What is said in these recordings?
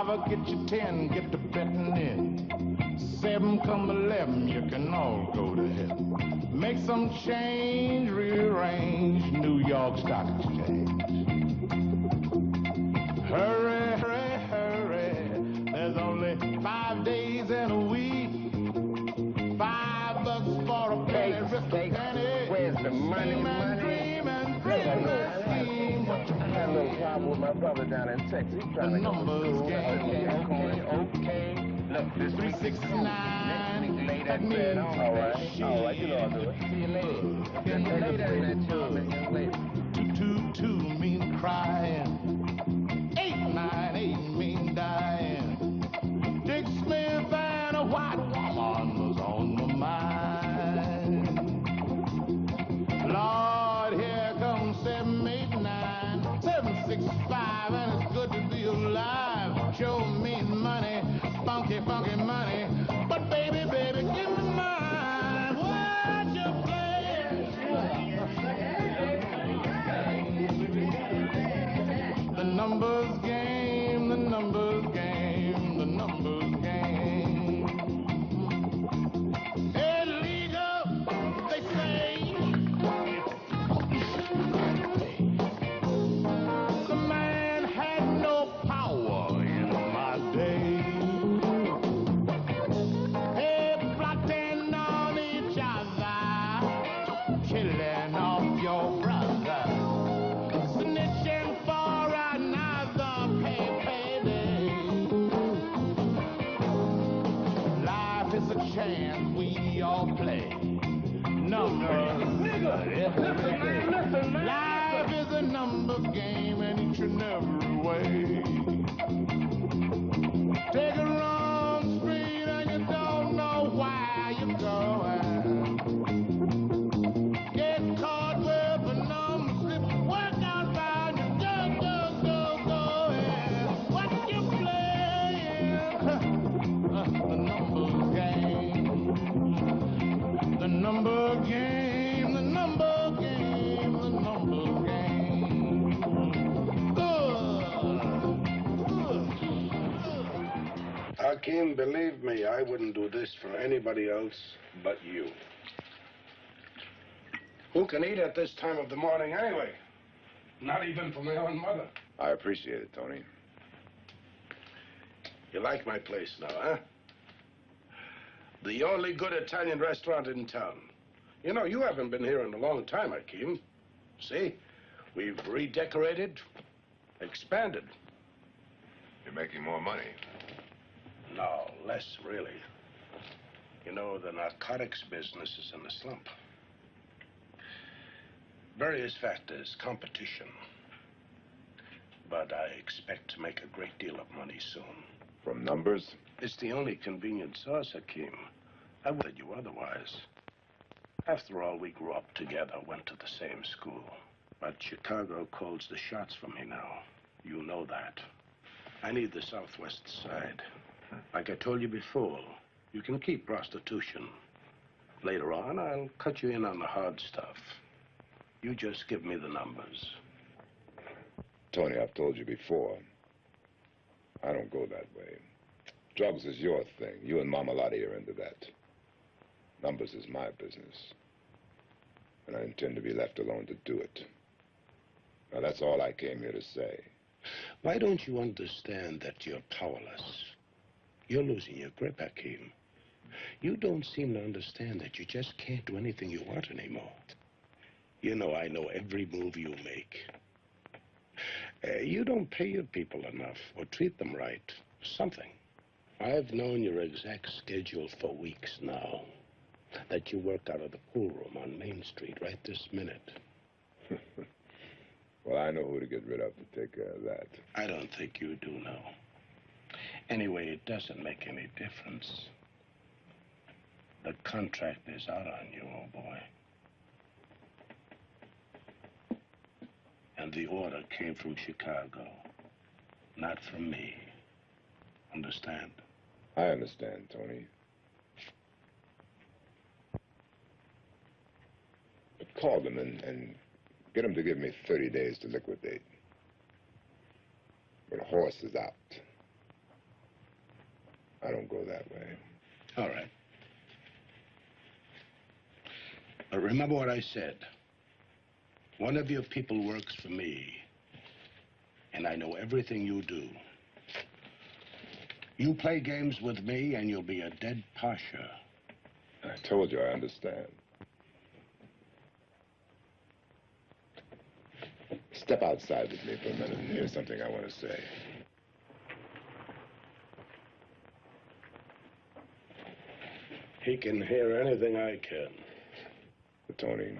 5, get you 10, get the betting in. 7 come 11, you can all go to heaven. Make some change, rearrange New York Stock Exchange. Hurry, hurry, hurry, there's only 5 days in a week. $5 for a penny, risk a penny. Where's the money, Dream and scheme. I had a little problem with my brother down in Texas. He's trying to go to school. Okay. Look, this 369. Next week, lay that That bed on. means All right, you know I'll do it. See you later. Later, that charming young lady. 222 mean crying. 898 mean dying. Dick Smith and a white woman was on my mind. Lord, here comes 789, 765, and it's good to be alive. Show me money, funky, funky money. But baby, baby, give me mine. What you playing? The numbers game, the numbers game, the numbers game. Illegal, they say. The man had no power in my day. They plotting on each other, killing off your brother, snitching for another payday. Life is a chance we all play. Numbers. Listen, life is a number game in each and every way. Take a wrong street and you don't know where you're going. Get caught with a number slip, work out round you, go. What you playing? The numbers game. The number game, the number game, the number game. Hakim, believe me, I wouldn't do this for anybody else but you. Who can eat at this time of the morning anyway? Not even for my own mother. I appreciate it, Tony. You like my place now, huh? The only good Italian restaurant in town. You know, you haven't been here in a long time, Hakim. See? We've redecorated, expanded. You're making more money. No, less, really. You know, the narcotics business is in a slump. Various factors, competition. But I expect to make a great deal of money soon. From numbers? It's the only convenient source, Hakim. I would tell you otherwise. After all, we grew up together, went to the same school. But Chicago calls the shots for me now. You know that. I need the southwest side. Like I told you before, you can keep prostitution. Later on, I'll cut you in on the hard stuff. You just give me the numbers. Tony, I've told you before, I don't go that way. Drugs is your thing. You and Marmalade are into that. Numbers is my business. And I intend to be left alone to do it. Now, that's all I came here to say. Why don't you understand that you're powerless? You're losing your grip, Hakim. You don't seem to understand that you just can't do anything you want anymore. You know, I know every move you make. You don't pay your people enough or treat them right. Something. I've known your exact schedule for weeks now. That you work out of the pool room on Main Street right this minute. Well, I know who to get rid of to take care of that. I don't think you do know. Anyway, it doesn't make any difference. The contract is out on you, old boy. And the order came from Chicago, not from me. Understand? I understand, Tony. But call them and get them to give me 30 days to liquidate. But the horse is out. I don't go that way. All right. But remember what I said. One of your people works for me, and I know everything you do. You play games with me, and you'll be a dead Pasha. I told you I understand. Step outside with me for a minute. Here's something I want to say. He can hear anything I can. But Tony,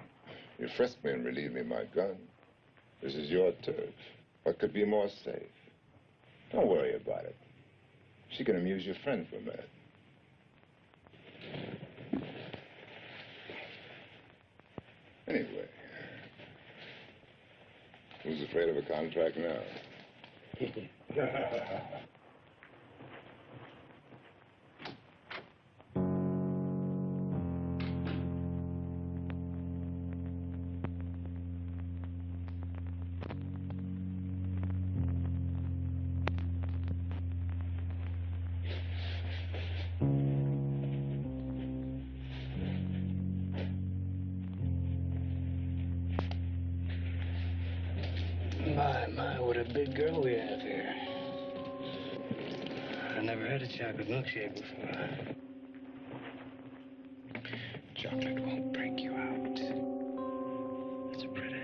you frisked me and relieved me of my gun. This is your turf. What could be more safe? Don't worry about it. She can amuse your friend for a minute. Anyway, who's afraid of a contract now? My, what a big girl we have here. I never had a chocolate milkshake before. Chocolate won't break you out. It's pretty.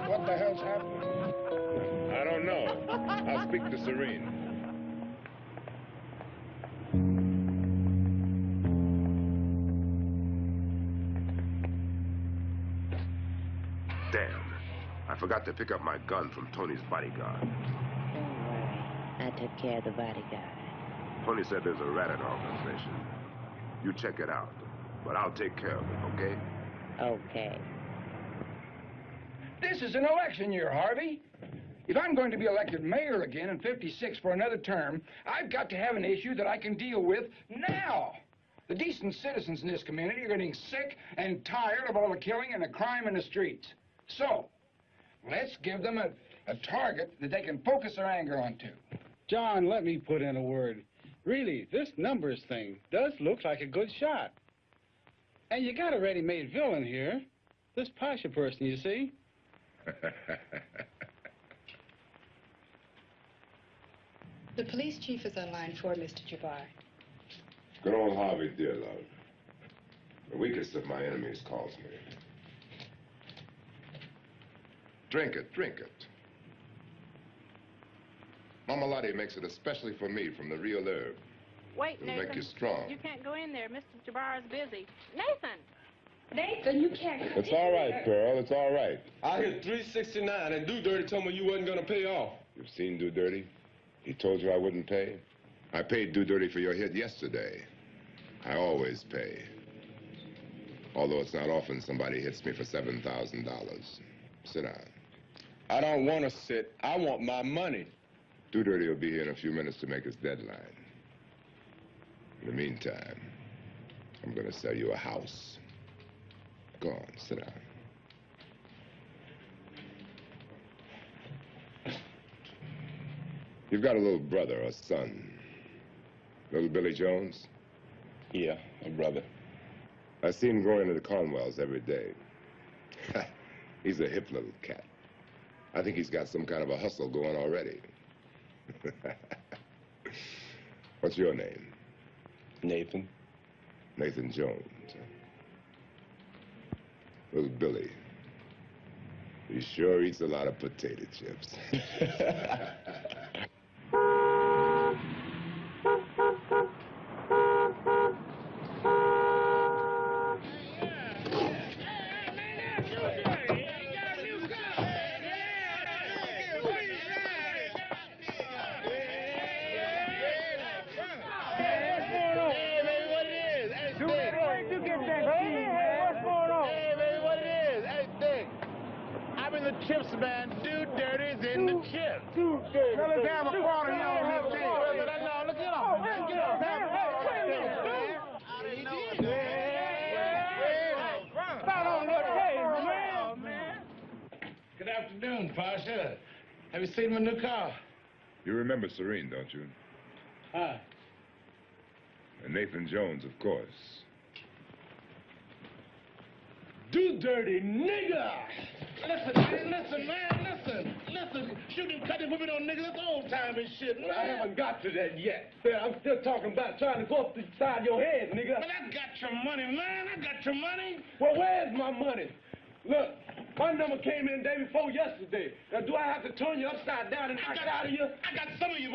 What the hell's happening? I don't know. I'll speak to Serene. Damn. I forgot to pick up my gun from Tony's bodyguard. Don't worry. I took care of the bodyguard. Tony said there's a rat in the organization. You check it out, but I'll take care of it, okay? Okay. This is an election year, Harvey. If I'm going to be elected mayor again in '56 for another term, I've got to have an issue that I can deal with now. The decent citizens in this community are getting sick and tired of all the killing and the crime in the streets. So, let's give them a target that they can focus their anger onto. John, let me put in a word. Really, this numbers thing does look like a good shot. And you got a ready-made villain here. This Pasha person, you see? The police chief is on line 4, Mr. Jabbar. Good old Harvey, dear love. The weakest of my enemies calls me. Drink it, drink it. Mama Lottie makes it especially for me from the real herb. Wait, It'll Nathan. make you strong. You can't go in there. Mr. Jabbar is busy. Nathan! Nathan, you can't come It's all right, Pearl. It's all right. I hit 369 and Do Dirty told me you wasn't gonna pay off. You've seen Do Dirty? He told you I wouldn't pay? I paid Do Dirty for your hit yesterday. I always pay. Although it's not often somebody hits me for $7,000. Sit down. I don't want to sit. I want my money. Do Dirty will be here in a few minutes to make his deadline. In the meantime, I'm gonna sell you a house. Go on, sit down. You've got a little brother or son. Little Billy Jones? Yeah, a brother. I see him going into the Cornwells every day. He's a hip little cat. I think he's got some kind of a hustle going already. What's your name? Nathan. Nathan Jones. Little Billy. He sure eats a lot of potato chips. Chips, man. Do Dirty's in the Shit. Now let's have a party on this day. No, look at him. Get up. Have a party on this day. I didn't know it. Man. Good afternoon, Pasha. Have you seen my new car? You remember Serene, don't you? Huh? And Nathan Jones, of course. Do dirty nigga! Listen, man. Shooting, cutting, whipping on niggas, that's old time and shit, man. I haven't got to that yet. I'm still talking about trying to go up the side of your head, nigga. But I got your money, man. I got your money. Well, where's my money? Look, my number came in the day before yesterday. Now, do I have to turn you upside down and knock out of you? I got some of your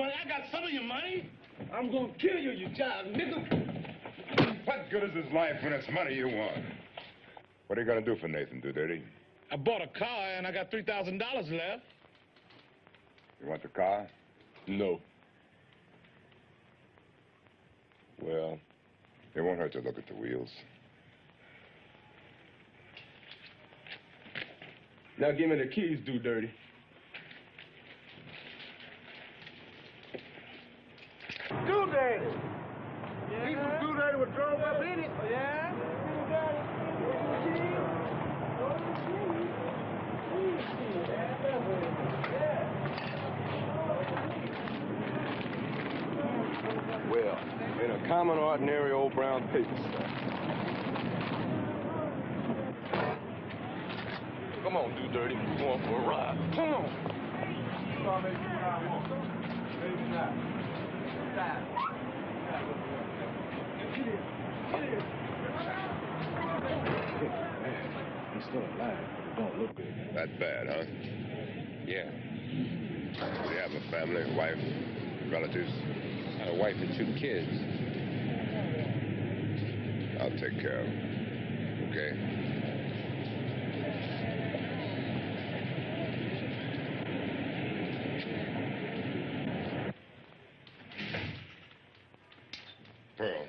money. I'm gonna kill you, you jive nigga. What good is his life when it's money you want? What are you gonna do for Nathan, Do Dirty? I bought a car and I got $3,000 left. You want the car? No. Well, it won't hurt to look at the wheels. Now give me the keys, Do Dirty. Do Dirty. Yeah. He from Do Dirty was drove up in it. Oh, yeah? Well, in a common, ordinary old brown paper sack. Come on, Do Dirty. We're going for a ride. Come on. He's still alive. Don't look good. That bad, huh? Yeah. Do you have a family, wife, relatives? A wife and 2 kids. I'll take care of them. Okay? Pearl,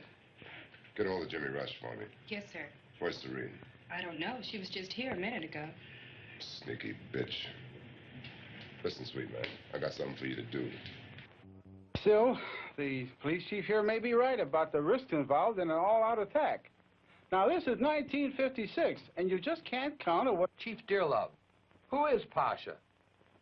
get hold of Jimmy Rush for me. Yes, sir. Where's Serene? I don't know. She was just here a minute ago. Sneaky bitch. Listen, sweet man, I got something for you to do. Still, the police chief here may be right about the risks involved in an all-out attack. Now, this is 1956, and you just can't count on what... Chief Dearlove, who is Pasha?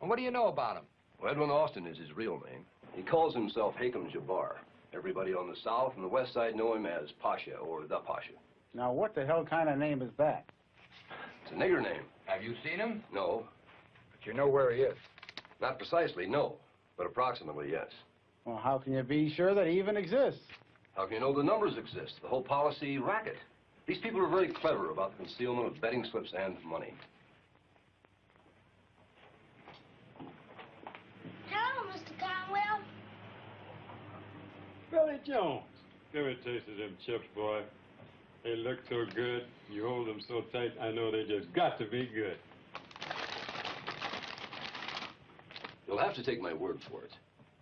And what do you know about him? Well, Edwin Austin is his real name. He calls himself Hakem Jabbar. Everybody on the south and the west side know him as Pasha, or the Pasha. Now, what the hell kind of name is that? It's a nigger name. Have you seen him? No. But you know where he is. Not precisely, no. But approximately, yes. Well, how can you be sure that he even exists? How can you know the numbers exist? The whole policy racket. These people are very clever about the concealment of betting slips and money. Hello, Mr. Karmello. Billy Jones. Give me a taste of them chips, boy. They look so good. You hold them so tight, I know they just got to be good. You'll have to take my word for it.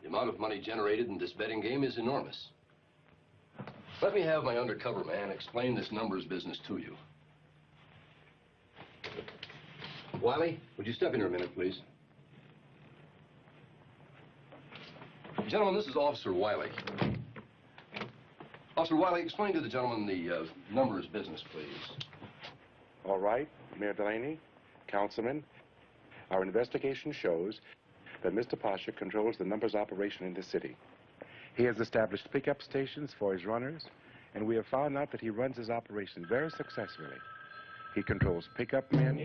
The amount of money generated in this betting game is enormous. Let me have my undercover man explain this numbers business to you. Wiley, would you step in here a minute, please? Gentlemen, this is Officer Wiley. Officer Wiley, explain to the gentleman the numbers business, please. All right, Mayor Delaney, Councilman, our investigation shows that Mr. Pasha controls the numbers operation in the city. He has established pickup stations for his runners, and we have found out that he runs his operation very successfully. He controls pickup men,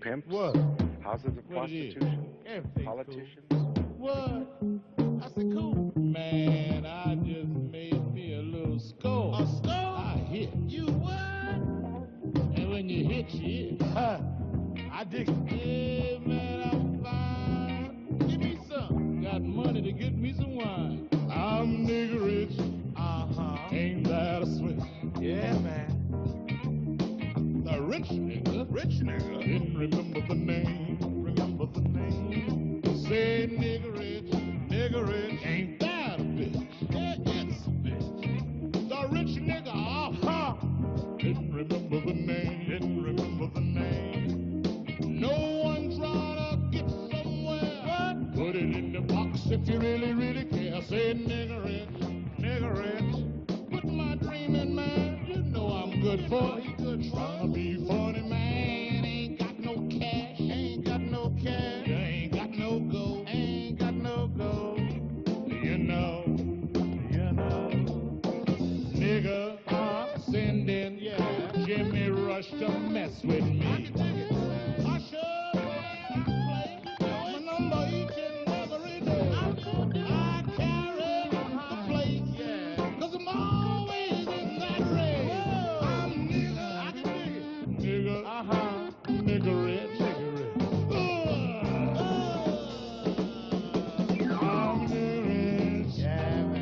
pimps, houses of prostitution, politicians. What? I said, cool. Man, I just made me a little score. A score? I hit. You what? And when you hit, you hit. I dig it. Hey, man, I'm fine. Give me some. Got money to get me some wine. I'm nigga rich. Ain't that a switch? Yeah, man. The rich nigga. Rich nigga. Didn't remember the name. Remember the name. Say nigga rich. Nigga rich. Ain't that a bitch? Yeah, it's a bitch. The rich nigga. Didn't remember the name. Didn't remember the name. No one tried to Put it in the box if you really, really care. Say niggerette, niggerette. Put my dream in, man. You know I'm good for it. Trying to be funny, man. Ain't got no cash, ain't got no cash. Ain't got no gold, ain't got no gold. You know. Nigga, sending Jimmy Rush to mess with me. Pasha, I play my number each and every day. I carry the plate, cause I'm always in that race. I'm nigga, I can dig it. Nigga, niggerette. I'm niggerette.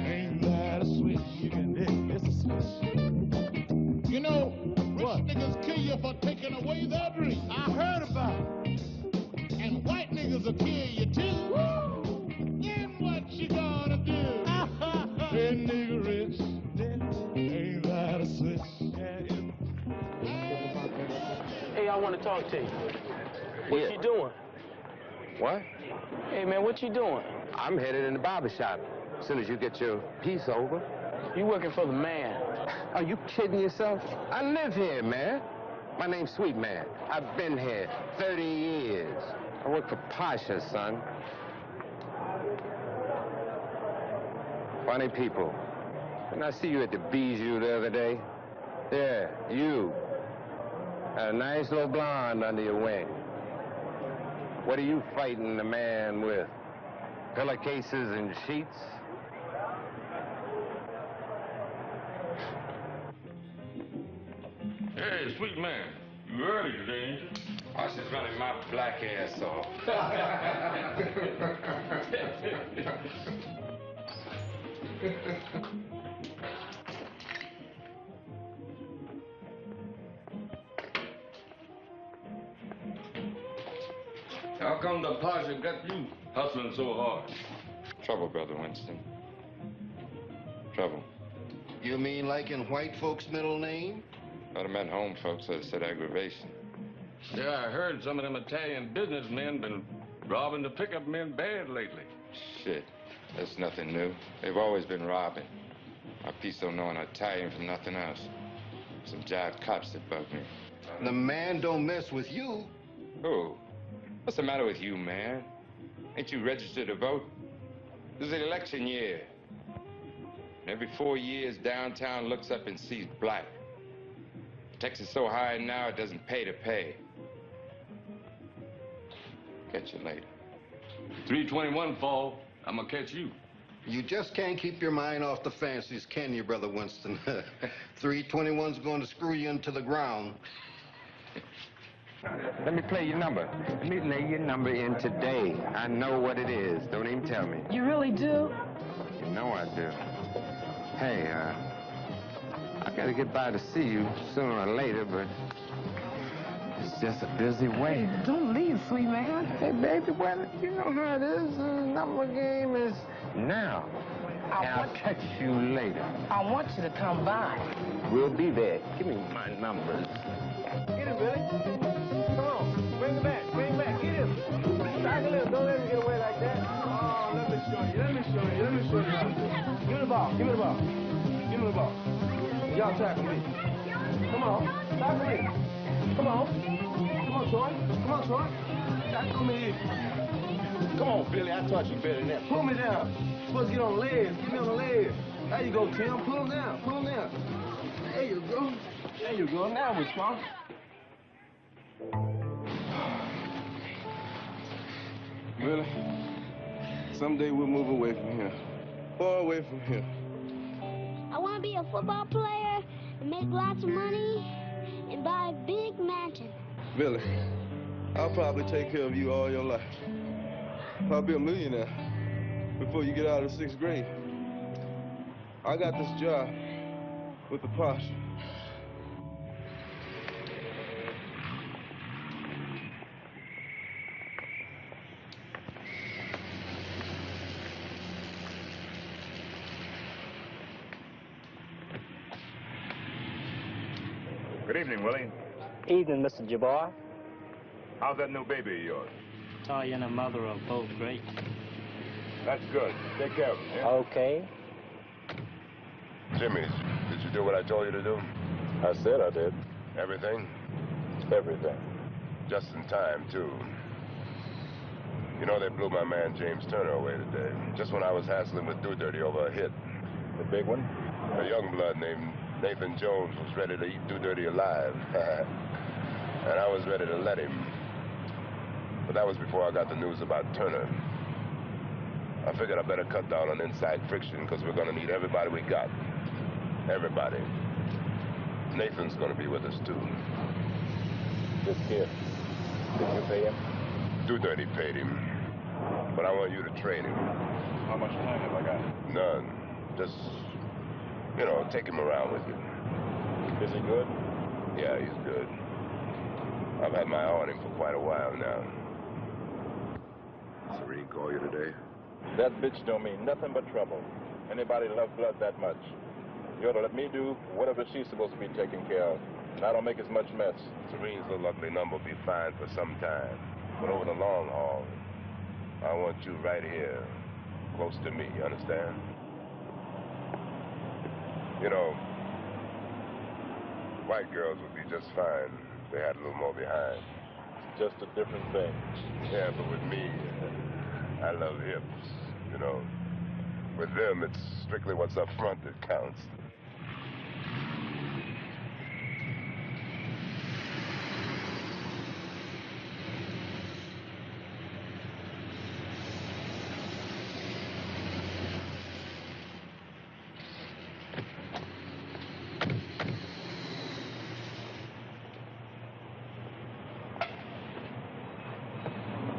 Ain't that a switch? You can dig it. It's a switch. You know, rich niggas kill you for taking away their dreams. I heard about it. And white niggas will kill you too. Woo! Then what you gonna do? Hey, nigga rich. Ain't that a switch? Hey, I want to talk to you. What you doing? What? Hey, man, what you doing? I'm headed in the barber shop. As soon as you get your piece over. You working for the man. Are you kidding yourself? I live here, man. My name's Sweet Man. I've been here 30 years. I work for Pasha, son. Funny people. Didn't I see you at the Bijou the other day? Yeah, you. Had a nice little blonde under your wing. What are you fighting the man with? Pillowcases and sheets? Hey, Sweet Man, you early today, ain't you? I was just running my black ass off. How come the Pasha got you hustling so hard? Trouble, Brother Winston. Trouble. You mean like in white folks' middle name? I'd have met home folks that said aggravation. Yeah, I heard some of them Italian businessmen been robbing the pickup men bad lately. Shit, that's nothing new. They've always been robbing. My piece don't know an Italian from nothing else. Some jive cops that bug me. The man don't mess with you. Who? What's the matter with you, man? Ain't you registered to vote? This is an election year. And every 4 years, downtown looks up and sees black. Taxes so high now, it doesn't pay to pay. Catch you later. 321 fall, I'm gonna catch you. You just can't keep your mind off the fancies, can you, Brother Winston? 321's going to screw you into the ground. Let me play your number. Let me lay your number in today. I know what it is. Don't even tell me. You really do? You know I do. Hey, I gotta get by to see you sooner or later, but it's just a busy way. Hey, don't leave, Sweet Man. Hey, baby, well, you know how it is. The number game is now. I'll catch you later. I want you to come by. We'll be there. Give me my numbers. Get him, Billy. Come on. Bring him back. Bring him back. Get him. Tackle him. Don't let him get away like that. Oh, let me show you. Let me show you. Let me show you. Give me the ball. Give me the ball. Give me the ball. Y'all tackle me. Come on. Tackle me. Come on. Come on, Troy. Come on, Troy. Tackle me. Come on, Billy. I taught you better than that. Pull me down. You're supposed to get on the legs. Get me on the legs. There you go, Tim. Pull him down. Pull him down. There you go. There you go. Now we're strong. Really? Someday we'll move away from here. Far away from here. I want to be a football player and make lots of money and buy a big mansion. Billy, I'll probably take care of you all your life. I'll be a millionaire before you get out of the 6th grade. I got this job with the Pasha. Good evening, Willie. Evening, Mr. Jabbar. How's that new baby of yours? Talia and her mother are both great. That's good. Take care of him, yeah? Okay. Jimmy, did you do what I told you to do? I said I did. Everything? Everything. Just in time, too. You know, they blew my man James Turner away today, just when I was hassling with Do Dirty over a hit. The big one? A young blood named Nathan Jones was ready to eat Do Dirty alive. And I was ready to let him. But that was before I got the news about Turner. I figured I better cut down on inside friction, because we're going to need everybody we got. Everybody. Nathan's going to be with us, too. This kid, did you pay him? Do Dirty paid him. But I want you to train him. How much time have I got? None. Just, you know, take him around with you. Is he good? Yeah, he's good. I've had my eye on him for quite a while now. Serene call you today? That bitch don't mean nothing but trouble. Anybody love blood that much? You ought to let me do whatever she's supposed to be taking care of. And I don't make as much mess. Serene's little ugly number will be fine for some time. But over the long haul, I want you right here, close to me, you understand? You know, white girls would be just fine if they had a little more behind. It's just a different thing. Yeah, but with me, I love hips, you know. With them, it's strictly what's up front that counts.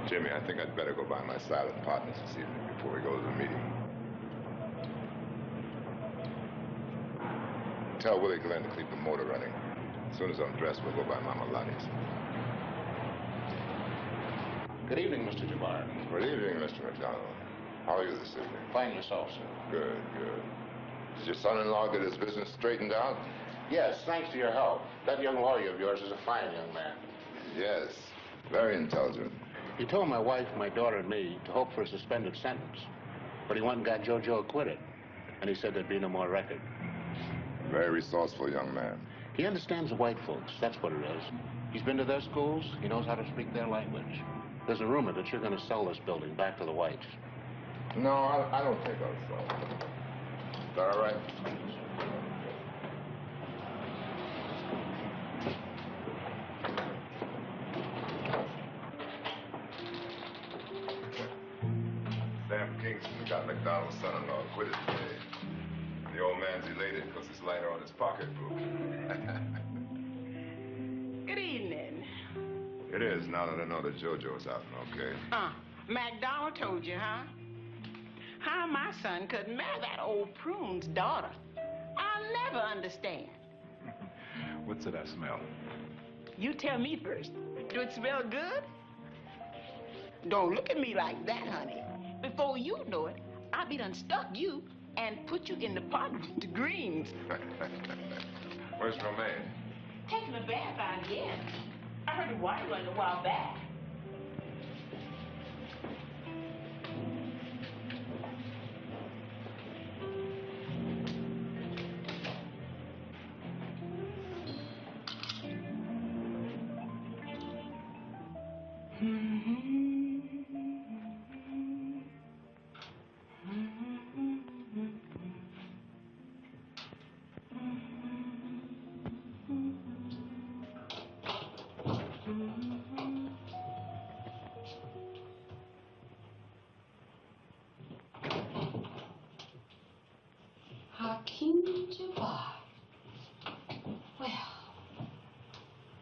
Jimmy, I think I'd better go by my silent partners this evening before we go to the meeting. Tell Willie Glenn to keep the motor running. As soon as I'm dressed, we'll go by Mama Lottie's. Good evening, Mr. Jabbar. Good evening, Mr. McDonald. How are you this evening? Fine yourself, sir. Good, good. Did your son-in-law get his business straightened out? Yes, thanks to your help. That young lawyer of yours is a fine young man. Yes, very intelligent. He told my wife, my daughter, and me to hope for a suspended sentence. But he went and got JoJo acquitted. And he said there'd be no more record. Very resourceful young man. He understands the white folks. That's what it is. He's been to their schools. He knows how to speak their language. There's a rumor that you're going to sell this building back to the whites. No, I don't think I'll sell it. Is that all right? Sam Kingston got McDonald's son-in-law acquitted today. The old man's elated because it's lighter on his pocketbook. Good evening. It is, now that I know that JoJo's out and okay. MacDonald told you, huh? How my son could marry that old prune's daughter, I'll never understand. What's it I smell? You tell me first. Do it smell good? Don't look at me like that, honey. Before you know it, I'll be done stuck you and put you in the pot with the greens. Where's Romaine? Taking a bath, I guess. I heard the water running a while back.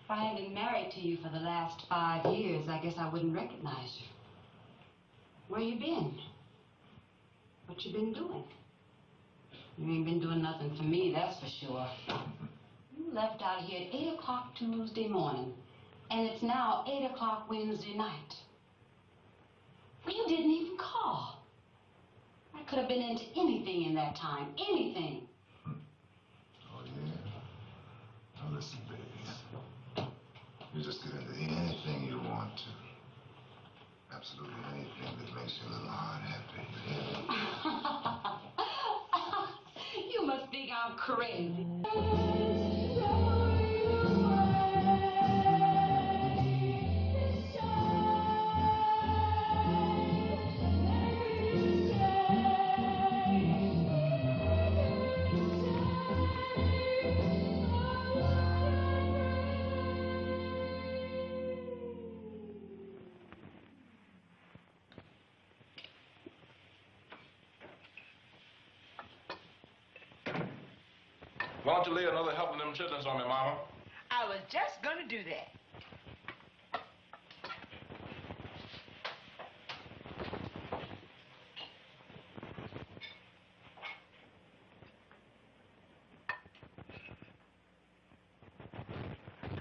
If I hadn't been married to you for the last 5 years, I guess I wouldn't recognize you. Where you been? What you been doing? You ain't been doing nothing for me, that's for sure. You left out here at 8 o'clock Tuesday morning, and it's now 8 o'clock Wednesday night. Well, you didn't even call. I could have been into anything in that time, anything. Oh, yeah? Now listen, babies. You just get into anything you want to. Absolutely anything that makes you a little hard after you. You must think I'm crazy. Why don't you lay another helping them chitlins on me, Mama? I was just gonna do that.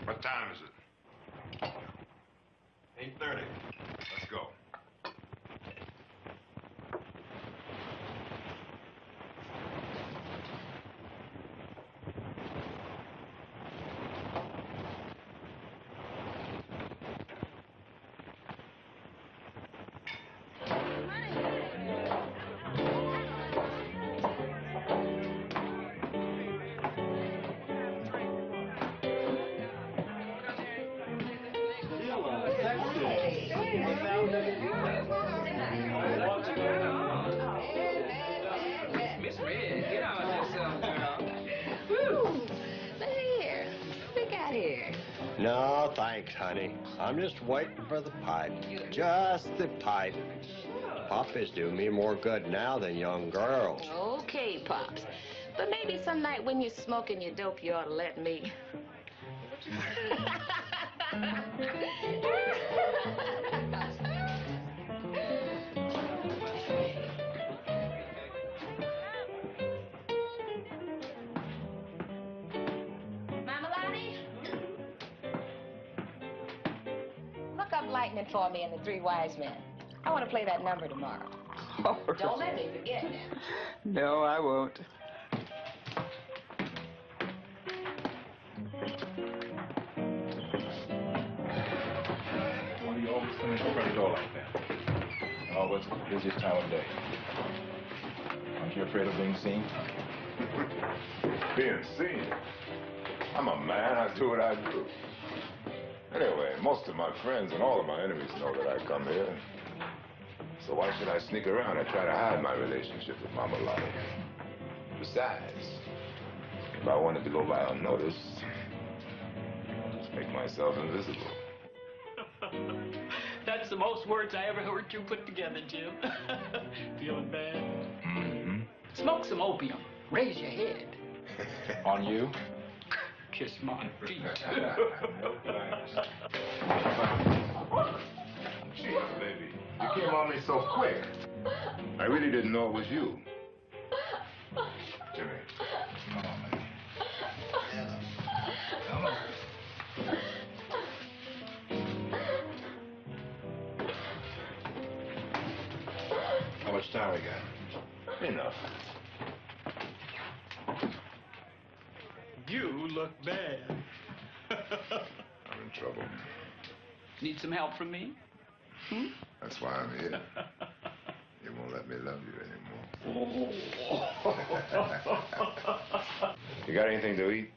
What time is it? 8:30. Let's go. Miss Red, get on yourself, girl. Woo! Look here. What we got here? No, thanks, honey. I'm just waiting for the pipe. Just the pipe. Papa's doing me more good now than young girls. Okay, Pops. But maybe some night when you're smoking your dope, you ought to let me. Mama Lottie? Look up Lightning for me and the Three Wise Men. I want to play that number tomorrow. Don't let me forget now. No, I won't. Why do you always come in the front door like that? And always at the busiest time of day. Aren't you afraid of being seen? Being seen? I'm a man. I do what I do. Anyway, most of my friends and all of my enemies know that I come here. So why should I sneak around and try to hide my relationship with Mama Lottie? Besides, if I wanted to go by unnoticed, I'd just make myself invisible. That's the most words I ever heard you put together, Jim. Feeling bad? Mm-hmm. Smoke some opium. Raise your head. On you? Kiss my feet. No thanks. Jeez, baby. You came on me so quick. I really didn't know it was you. Jimmy. Come on, baby. Come on. How much time we got? Enough. You look bad. I'm in trouble. Need some help from me? Hmm? That's why I'm here. You won't let me love you anymore. You got anything to eat?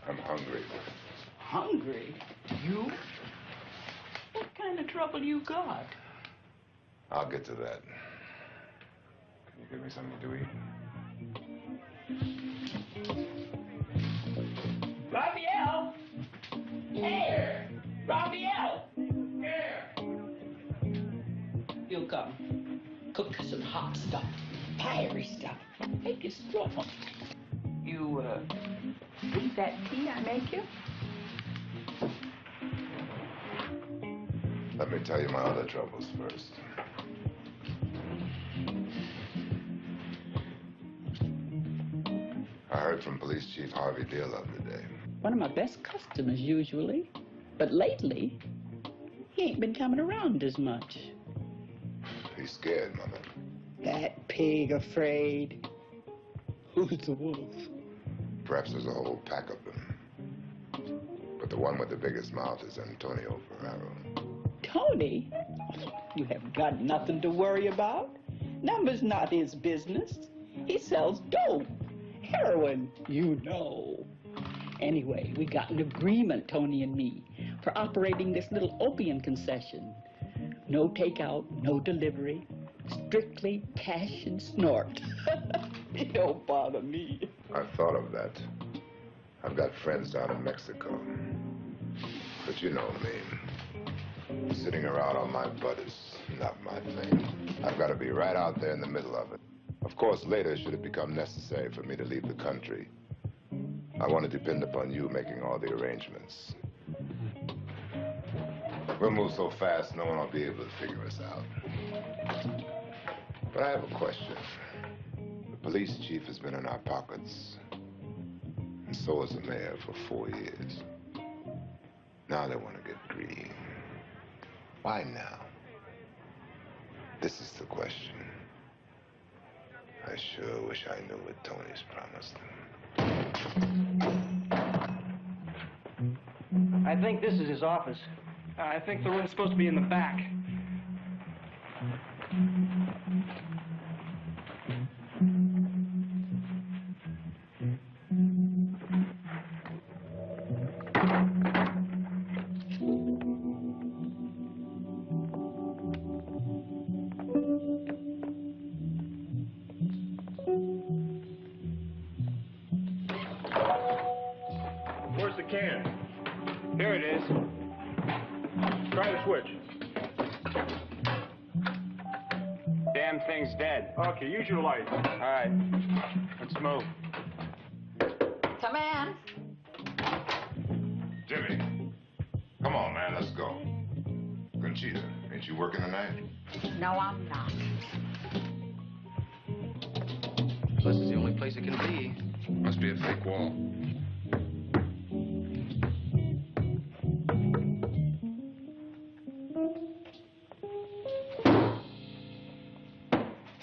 I'm hungry. Hungry? You? What kind of trouble you got? I'll get to that. Can you give me something to eat? Raphael! Hey! Raphael! Here! He'll come. Cook some hot stuff. Fiery stuff. Make it strong. You, drink that tea I make you? Let me tell you my other troubles first. I heard from Police Chief Harvey Deal the other day. One of my best customers, usually. But lately, he ain't been coming around as much. He's scared, Mother. That pig afraid. Who's the wolf? Perhaps there's a whole pack of them. But the one with the biggest mouth is Antonio Ferraro. Tony? You have got nothing to worry about. Numbers not his business. He sells dope, heroin, you know. Anyway, we got an agreement, Tony and me, for operating this little opium concession. No takeout, no delivery, strictly cash and snort. It don't bother me. I've thought of that. I've got friends down in Mexico. But you know me. Sitting around on my butt is not my thing. I've got to be right out there in the middle of it. Of course, later, should it become necessary for me to leave the country, I want to depend upon you making all the arrangements. We'll move so fast, no one will be able to figure us out. But I have a question. The police chief has been in our pockets, and so has the mayor for 4 years. Now they want to get Greene. Why now? This is the question. I sure wish I knew what Tony's promised them. I think this is his office. I think the room's supposed to be in the back. Where's the can? Here it is. Try the switch. Damn thing's dead. Okay, use your light. All right, let's move. Come in. Jimmy, come on, man, let's go. Conchita, ain't you working tonight? No, I'm not. This is the only place it can be. Must be a fake wall.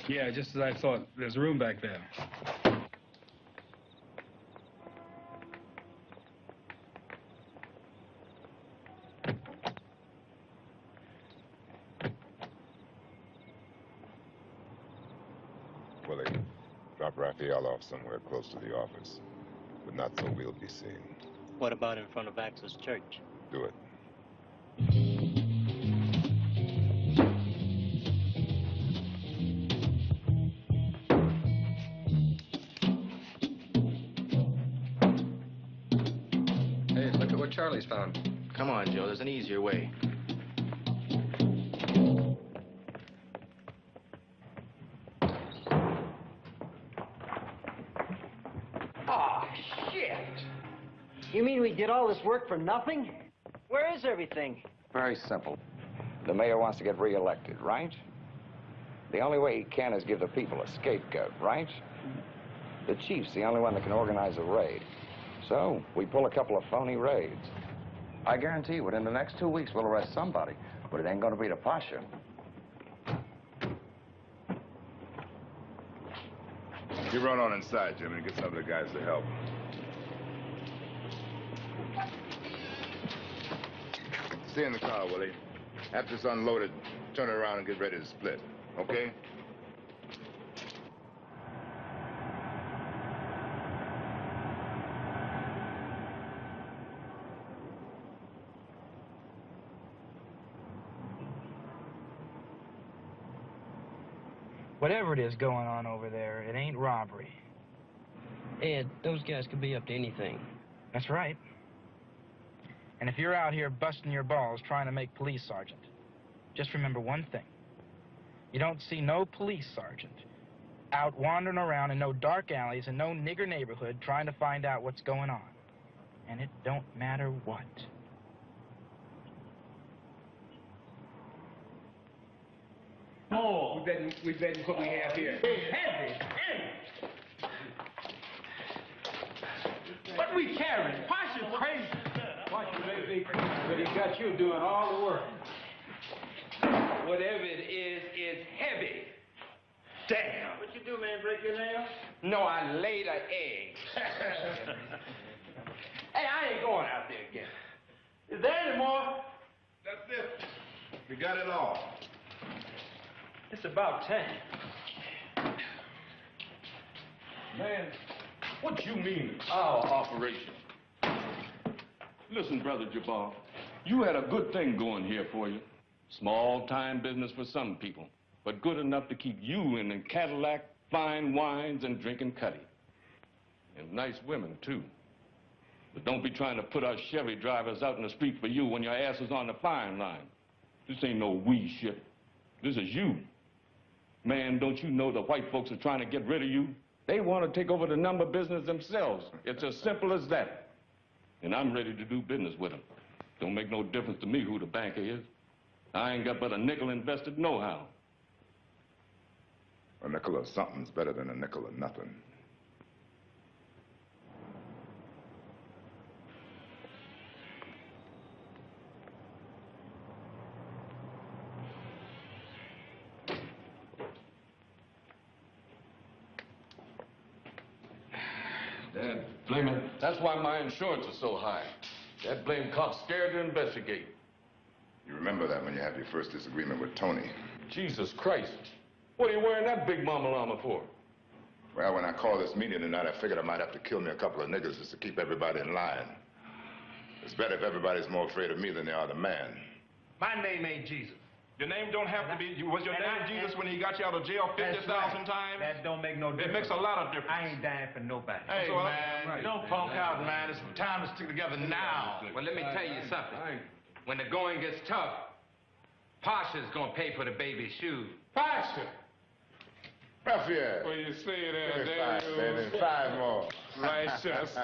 Yeah, just as I thought. There's a room back there. Willie, drop Raphael off somewhere close to the office, but not so we'll be seen. What about in front of Axe's church? Do it. Hey, look at what Charlie's found. Come on, Joe, there's an easier way. Oh, shit. You mean we did all this work for nothing? Where is everything? Very simple. The mayor wants to get reelected, right? The only way he can is give the people a scapegoat, right? The chief's the only one that can organize a raid. So, we pull a couple of phony raids. I guarantee you, within the next 2 weeks, we'll arrest somebody, but it ain't gonna be the Pasha. You run on inside, Jimmy, and get some of the guys to help. Stay in the car, Willie. After it's unloaded, turn it around and get ready to split, okay? Whatever it is going on over there, it ain't robbery. Ed, those guys could be up to anything. That's right. And if you're out here busting your balls trying to make police sergeant, just remember one thing. You don't see no police sergeant out wandering around in no dark alleys and no nigger neighborhood trying to find out what's going on. And it don't matter what. Oh, we bet what we have here. Heavy. What we carrying? Pasha crazy. Pasha may be crazy, but he got you doing all the work. Whatever it is heavy. Damn. What you do, man? Break your nail? No, I laid an egg. Hey, I ain't going out there again. Is there any more? That's it. We got it all. It's about 10. Man, what you mean, our operation? Listen, Brother Jabbar, you had a good thing going here for you. Small-time business for some people, but good enough to keep you in a Cadillac, fine wines, and drinking cutty. And nice women, too. But don't be trying to put us Chevy drivers out in the street for you when your ass is on the firing line. This ain't no we shit. This is you. Man, don't you know the white folks are trying to get rid of you? They want to take over the number business themselves. It's as simple as that. And I'm ready to do business with them. Don't make no difference to me who the banker is. I ain't got but a nickel invested nohow. A nickel of something's better than a nickel of nothing. Dad, blame it. That's why my insurance is so high. That blame cop's scared to investigate. You remember that when you had your first disagreement with Tony. Jesus Christ. What are you wearing that big mama llama for? Well, when I called this meeting tonight, I figured I might have to kill me a couple of niggas just to keep everybody in line. It's better if everybody's more afraid of me than they are the man. My name ain't Jesus. Your name don't have to be. Was your name Jesus when he got you out of jail 50,000 times? That don't make no difference. It makes a lot of difference. I ain't dying for nobody. Hey, So man, right. don't punk out, man. It's time to stick together now. Well, let me tell you something. When the going gets tough, Pasha's gonna pay for the baby's shoes. Pasha! Raphael! Well, you say that, Give me five, baby. 5 more. Righteous.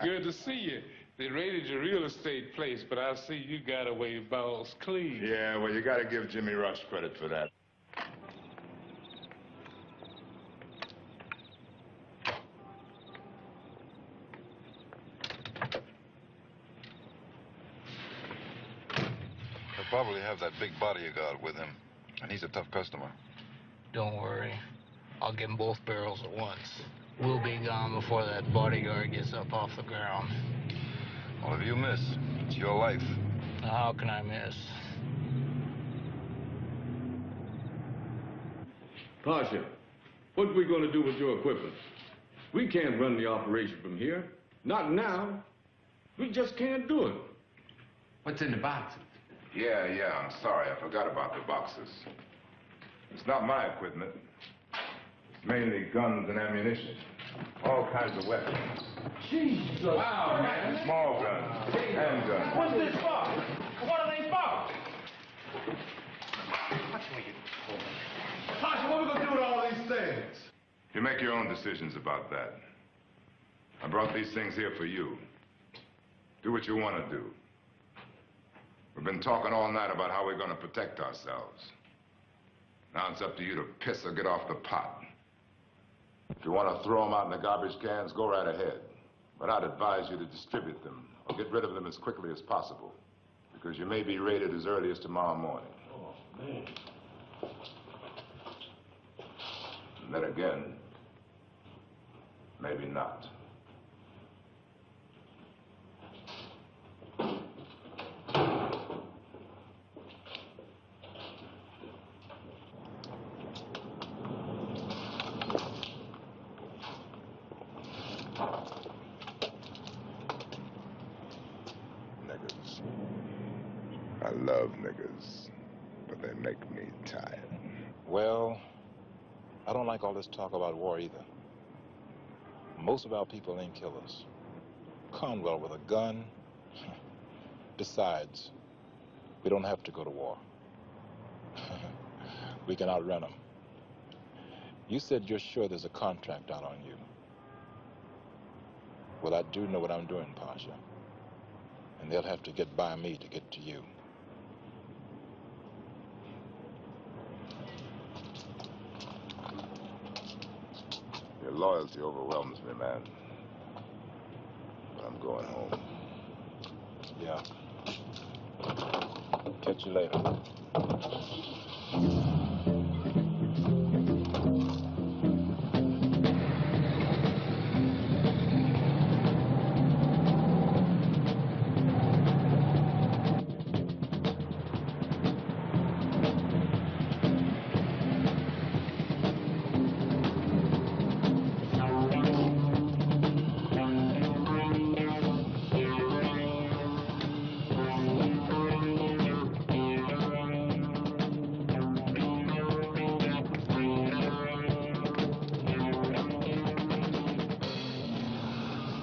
Good to see you. They raided your real estate place, but I see you got away balls clean. Yeah, well, you gotta give Jimmy Rush credit for that. He'll probably have that big bodyguard with him, and he's a tough customer. Don't worry. I'll get 'em both barrels at once. We'll be gone before that bodyguard gets up off the ground. Well, if you miss, it's your life. Now, how can I miss? Pasha, what are we going to do with your equipment? We can't run the operation from here. Not now. We just can't do it. What's in the boxes? Yeah, I'm sorry. I forgot about the boxes. It's not my equipment. It's mainly guns and ammunition. All kinds of weapons. Jesus! Wow, man. Small guns, handguns. What's this for? What are they for? Pasha, what are we going to do with all these things? You make your own decisions about that. I brought these things here for you. Do what you want to do. We've been talking all night about how we're going to protect ourselves. Now it's up to you to piss or get off the pot. If you want to throw them out in the garbage cans, go right ahead. But I'd advise you to distribute them or get rid of them as quickly as possible, because you may be raided as early as tomorrow morning. Oh, man. And then again, maybe not. Niggas. I love niggas, but they make me tired. Well, I don't like all this talk about war either. Most of our people ain't killers. Conwell with a gun. Besides, we don't have to go to war. We can outrun them. You said you're sure there's a contract out on you. Well, I do know what I'm doing, Pasha. And they'll have to get by me to get to you. Your loyalty overwhelms me, man. But I'm going home. Yeah. Catch you later.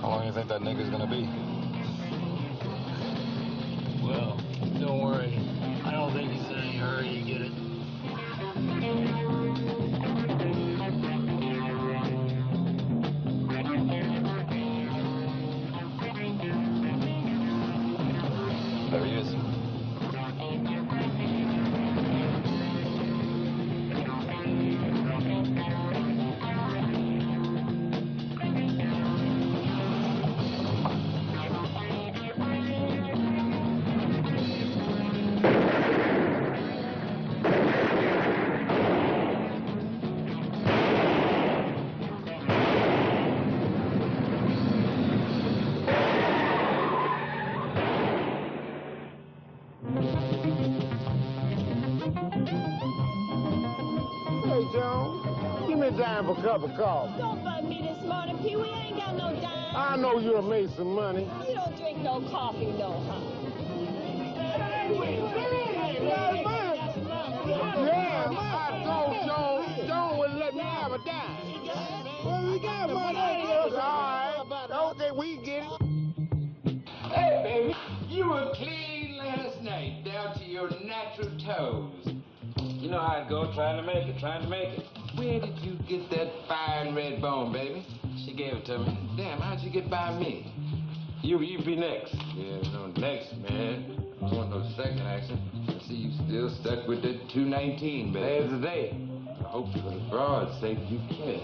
How long do you think that nigga's gonna be? Well, don't worry. I don't think he's in any hurry to get it. There he is. Hey, Jones, give me a dime for a cup of coffee. Don't bug me this morning, Pee Wee. I ain't got no dime. I know you done made some money. You don't drink no coffee, no, huh? Damn, I told Jones wouldn't let me have a dime. Well, we got money. All right. Okay, we get it. Hey, baby, you were clean last night, down to your natural toes. You know how it go, trying to make it. Where did you get that fine red bone, baby? She gave it to me. Damn, how'd you get by me? You be next. Yeah, no, next, man. I don't want no second action. I see you still stuck with the 219, baby. There's the day. I hope for the broad's sake you can.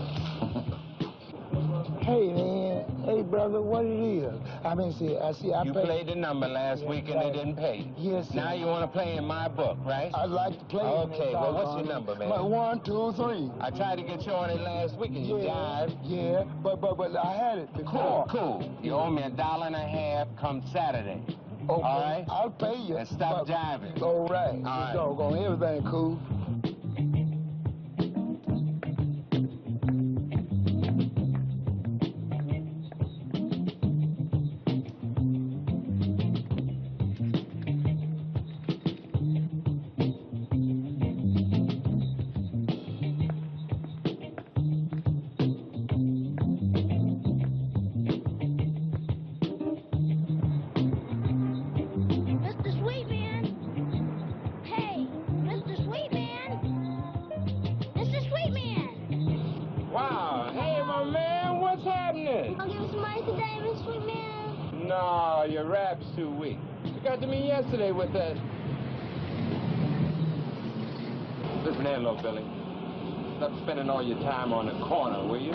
Hey, man. Hey, brother, what it is? I mean, You played the number last week and they didn't pay. Yes, sir. Now you want to play in my book, right? I'd like to play. Okay, well, what's your number, man? 1, 2, 3. I tried to get you on it last week and you died. Yeah, but I had it before. Cool. You owe me $1.50 come Saturday. Okay. All right? I'll pay you. And stop jiving. All right. All right. Doggone everything cool. No, your rap's too weak. You got to me yesterday with that. Listen here, little Billy. Stop spending all your time on the corner, will you?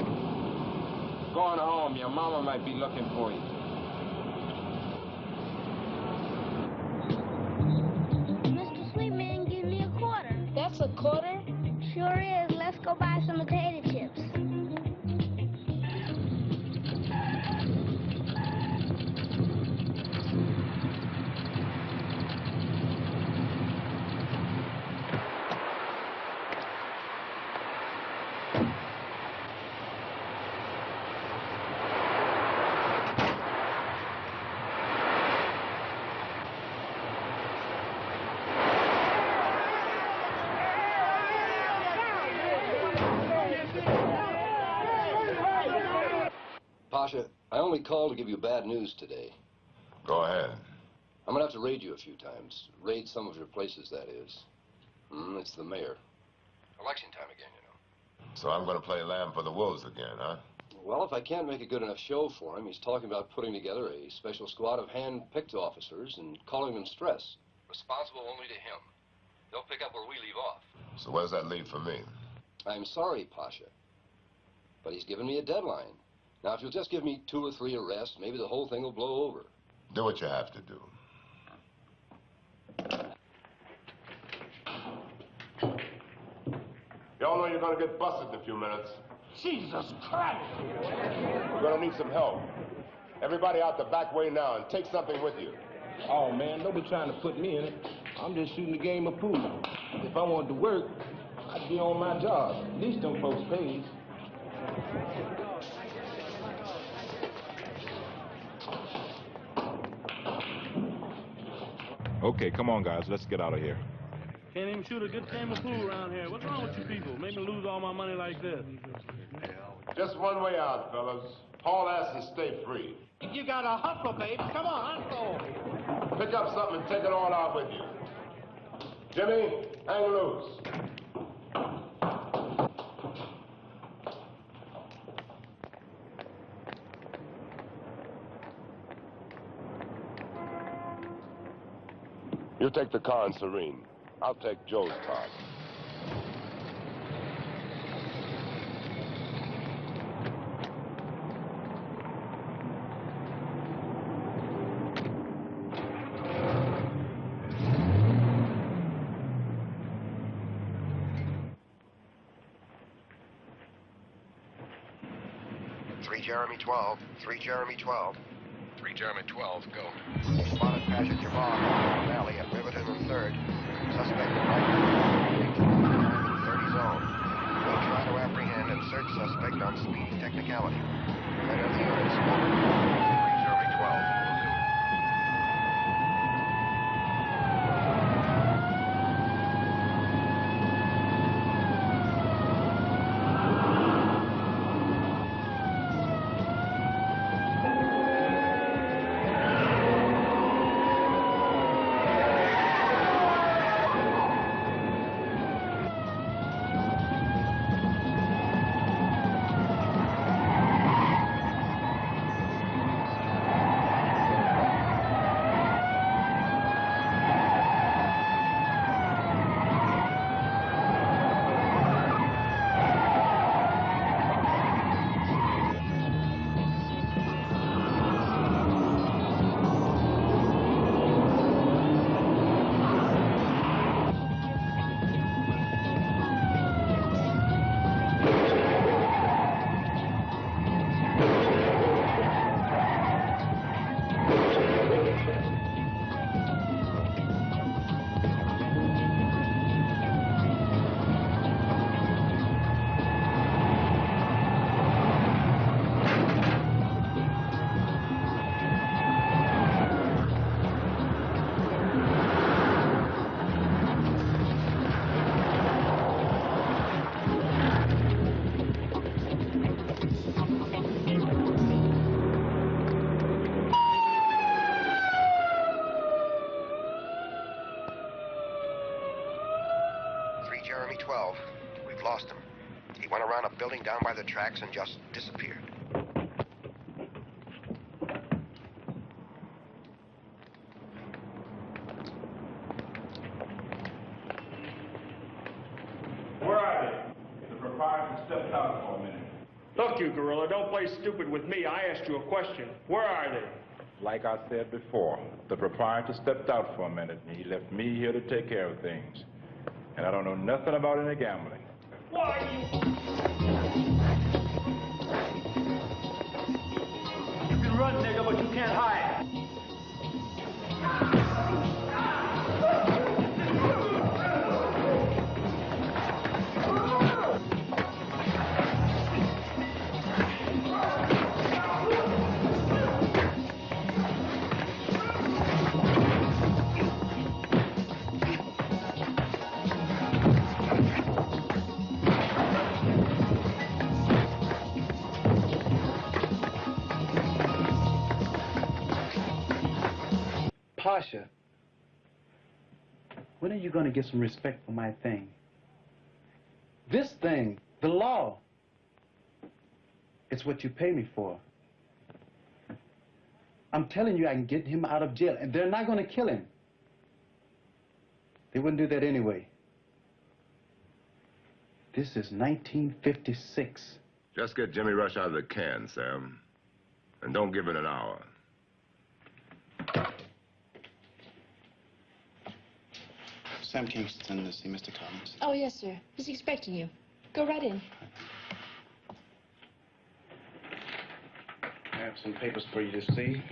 Go on home. Your mama might be looking for you. Mr. Sweetman, give me a quarter. That's a quarter? Sure is. Let's go buy some potato chips. Pasha, I only called to give you bad news today. Go ahead. I'm gonna have to raid you a few times. Raid some of your places, that is. It's the mayor. Election time again, you know. So I'm gonna play lamb for the wolves again, huh? Well, if I can't make a good enough show for him, he's talking about putting together a special squad of hand-picked officers and calling them stress. Responsible only to him. They'll pick up where we leave off. So where's that leave for me? I'm sorry, Pasha, but he's given me a deadline. Now, if you'll just give me 2 or 3 arrests, maybe the whole thing will blow over. Do what you have to do. Y'all know you're gonna get busted in a few minutes. Jesus Christ! We're gonna need some help. Everybody out the back way now and take something with you. Oh, man, don't be trying to put me in it. I'm just shooting a game of pool. If I wanted to work, I'd be on my job. At least them folks pays. Okay, come on, guys. Let's get out of here. Can't even shoot a good game of pool around here. What's wrong with you people? Make me lose all my money like this. Just one way out, fellas. Haul ass and stay free. You gotta hustle, babe. Come on, hustle. Pick up something and take it all out with you. Jimmy, hang loose. You take the car in Serene. I'll take Joe's car. Jeremy 12, 3 Jeremy 12. 3 Jeremy 12, go. Spotted Pasha Javon in the valley at Riverton and 3rd. Suspect right 30 zone. We'll try to apprehend and search suspect on speedy technicality. Better the units. 3 Jeremy 12. Jeremy 12. We've lost him. He went around a building down by the tracks and just disappeared. Where are they? The proprietor stepped out for a minute. Look, you gorilla, don't play stupid with me. I asked you a question. Where are they? Like I said before, the proprietor stepped out for a minute, and he left me here to take care of things. And I don't know nothing about any gambling. Why You can run, nigga, but you can't hide. Pasha, when are you going to get some respect for my thing? This thing, the law, it's what you pay me for. I'm telling you I can get him out of jail, and they're not going to kill him. They wouldn't do that anyway. This is 1956. Just get Jimmy Rush out of the can, Sam. And don't give it an hour. Sam Kingston to see Mr. Collins. Oh, yes, sir. He's expecting you. Go right in. I have some papers for you to see.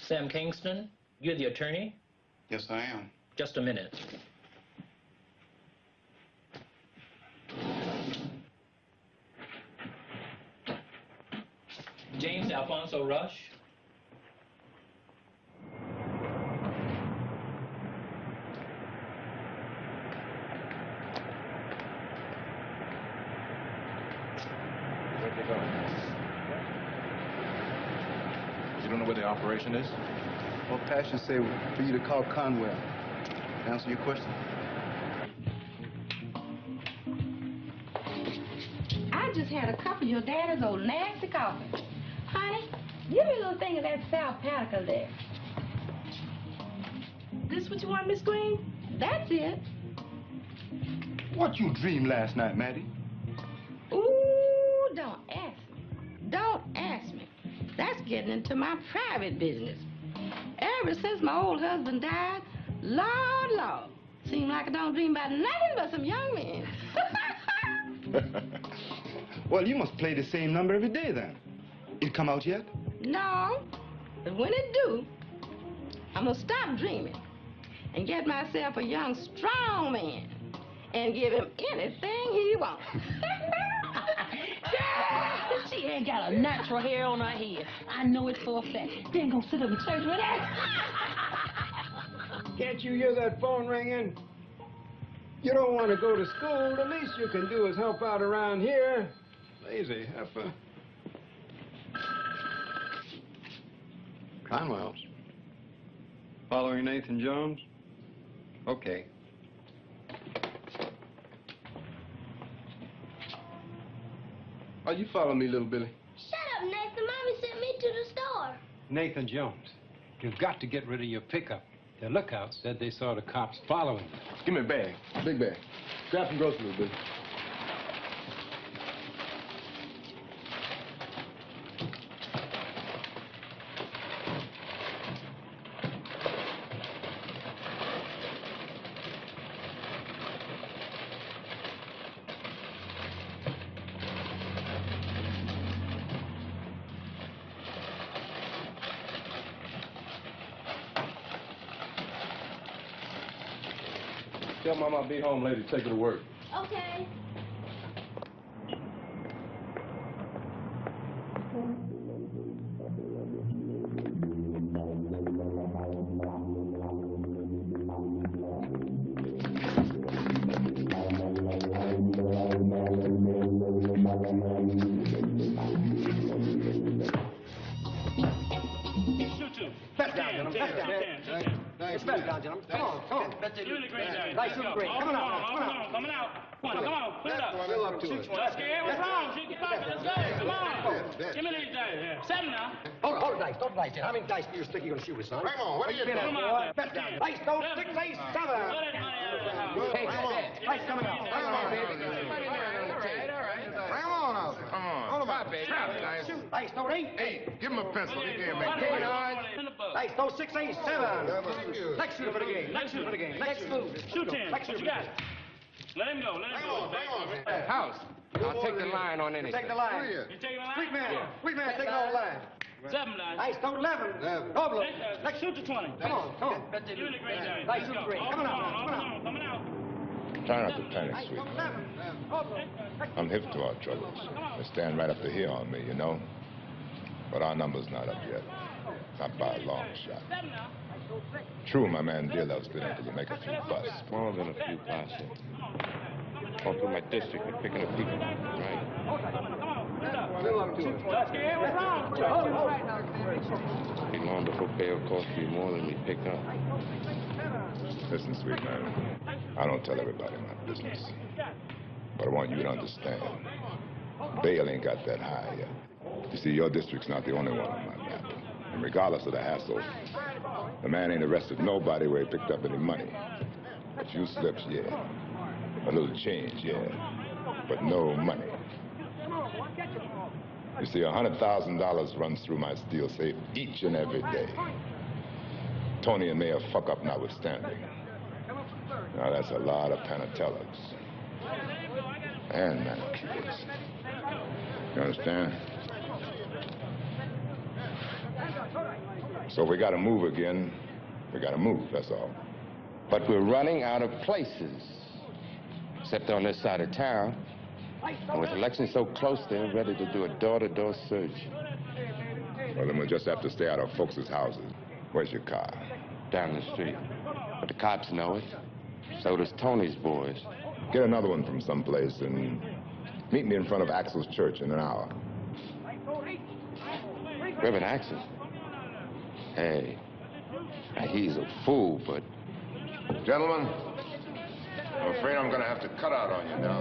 Sam Kingston, you're the attorney? Yes, I am. Just a minute. James Alfonso Rush. You don't know where the operation is? Well, Pasha said for you to call Conwell. Answer your question. I just had a cup of your daddy's old nasty coffee. Honey, give me a little thing of that South Patica there. This what you want, Miss Greene? That's it. What you dreamed last night, Maddie? Ooh, don't ask me. Don't ask me. That's getting into my private business. Ever since my old husband died, Lord, Lord, seems like I don't dream about nothing but some young men. Well, you must play the same number every day, then. It come out yet? No, but when it do, I'm gonna stop dreaming and get myself a young, strong man and give him anything he wants. She ain't got a natural hair on her head. I know it for a fact. They ain't gonna sit up in church with that. Can't you hear that phone ringing? You don't want to go to school. The least you can do is help out around here. Lazy heifer. Conwell. Following Nathan Jones? Okay. Oh, you follow me, little Billy. Shut up, Nathan. Mommy sent me to the store. Nathan Jones, you've got to get rid of your pickup. The lookout said they saw the cops following you. Give me a bag. Big bag. Grab some groceries, little Billy. Tell Mama I'll be home later to take her to work. Okay. Let's down, gentlemen. Let's down. Let's down, gentlemen. Come on, come on. Nice shooting, Greene. Come on. Coming out. Come on, put it up. We'll up to it. Let's get it. What's wrong? She can lock it. Let's go. Come on. Give me these dice here. 7 now. Hold the dice. Don't dice it. How many dice do you think you're going to shoot with, son? Come on, what are you doing? Come on. Let's down. Dice, don't 6, 8, 7. Let that money out of the house. Hey, dice coming out. Bring them on, baby. Bring them on out. Come on. Hold them out, baby. Dice, don't 8. Hey, give him a pencil. He can't make Hey, it. dice, don't 6, 8, 7. Next shooter for the game. Next shooter for the game. Next move. Shoot 10. Next shooter for the game. Let him go. Let him go. House. I'll take the line on anything. Take the line. You taking the line? Sweet man. Sweet man, take the line. 7 lines. Dice, don't 11. Double. Let's shoot to 20. Come on. Give me the green dice. Dice, shoot Greene. Coming out. Coming out. Try not to panic, sweet man. I'm hip to our troubles. They stand right up to here on me, you know. But our number's not up yet. Not by a long shot. True, my man dear loves good enough to make a few bucks. More than a few, Pasha. All through my district and picking up people, right? Let's get it. What's wrong? Be long before bail costs me more than we pick up. Listen, sweet man, I don't tell everybody my business. But I want you to understand, bail ain't got that high yet. You see, your district's not the only one on my map. And regardless of the hassle, the man ain't arrested nobody where he picked up any money. A few slips, yeah. A little change, yeah. But no money. You see, $100,000 runs through my steel safe each and every day. Tony and Mayor fuck up notwithstanding. Now, that's a lot of Panatellas. And manicures. You understand? So if we gotta move again, we gotta move, that's all. But we're running out of places. Except on this side of town. And with elections so close, they're ready to do a door-to-door search. Well, then we'll just have to stay out of folks' houses. Where's your car? Down the street. But the cops know it. So does Tony's boys. Get another one from someplace and meet me in front of Axel's church in an hour. Reverend Axel? Hey, now he's a fool, but... Gentlemen, I'm afraid I'm going to have to cut out on you now.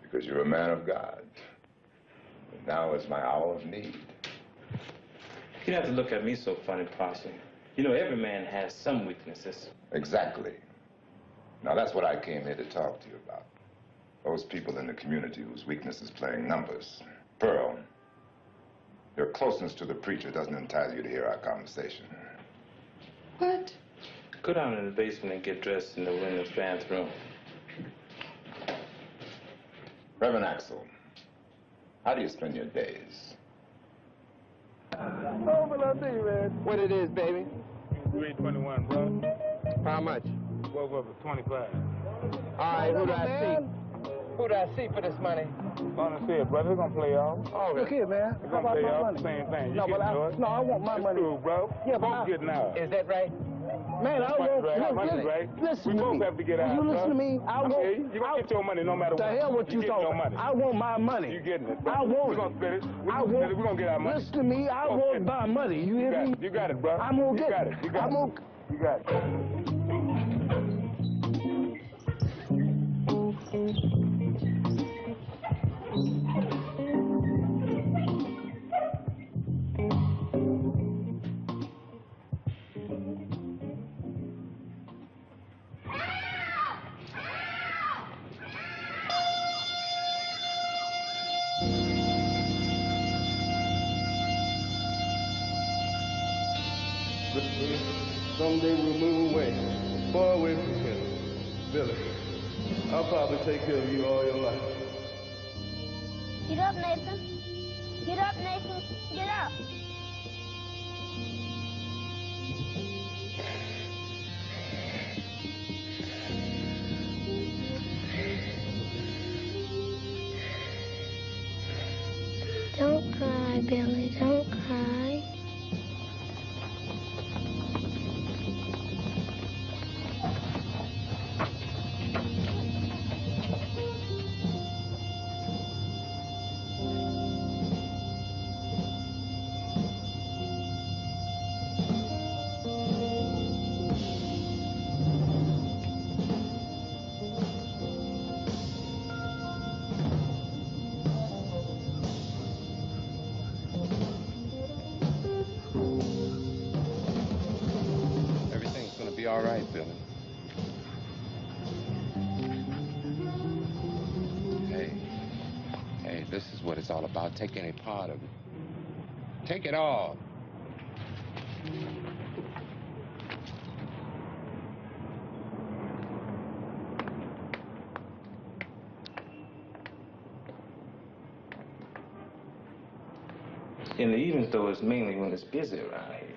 Because you're a man of God. And now is my hour of need. You don't have to look at me so funny, Pasha. You know, every man has some weaknesses. Exactly. Now, that's what I came here to talk to you about. Those people in the community whose weakness is playing numbers. Pearl, your closeness to the preacher doesn't entitle you to hear our conversation. What? Go down in the basement and get dressed in the women's bathroom. Reverend Axel, how do you spend your days? Oh, what I see, man? What it is, baby? 321, bro. How much? Both of us, 25. All right, who do I see? Who do I see for this money? Gonna see it, brother. We're gonna play off. Oh, look here, man. We're gonna play off the same thing. You get yours. No, I want my money. Cool, bro. Yeah, both getting out. Is that right? Man, I want listen to me. We both have to get out. You listen to me. I want. You gonna get your money no matter what. The hell what you talking about? I want my money. You getting it? Bro. I want it. We're gonna split it. We're gonna get our money. Listen to me. I want my money. You hear me? You got it, bro. I'm gonna get it. You got it. You got it. Someday we'll move away, far away from here. Billy, I'll probably take care of you all your life. Get up, Nathan. Get up, Nathan. Get up. Don't cry, Billy. Don't cry. All right, Billy. Hey, this is what it's all about. Take any part of it. Take it all. In the evenings, though, it's mainly when it's busy around here.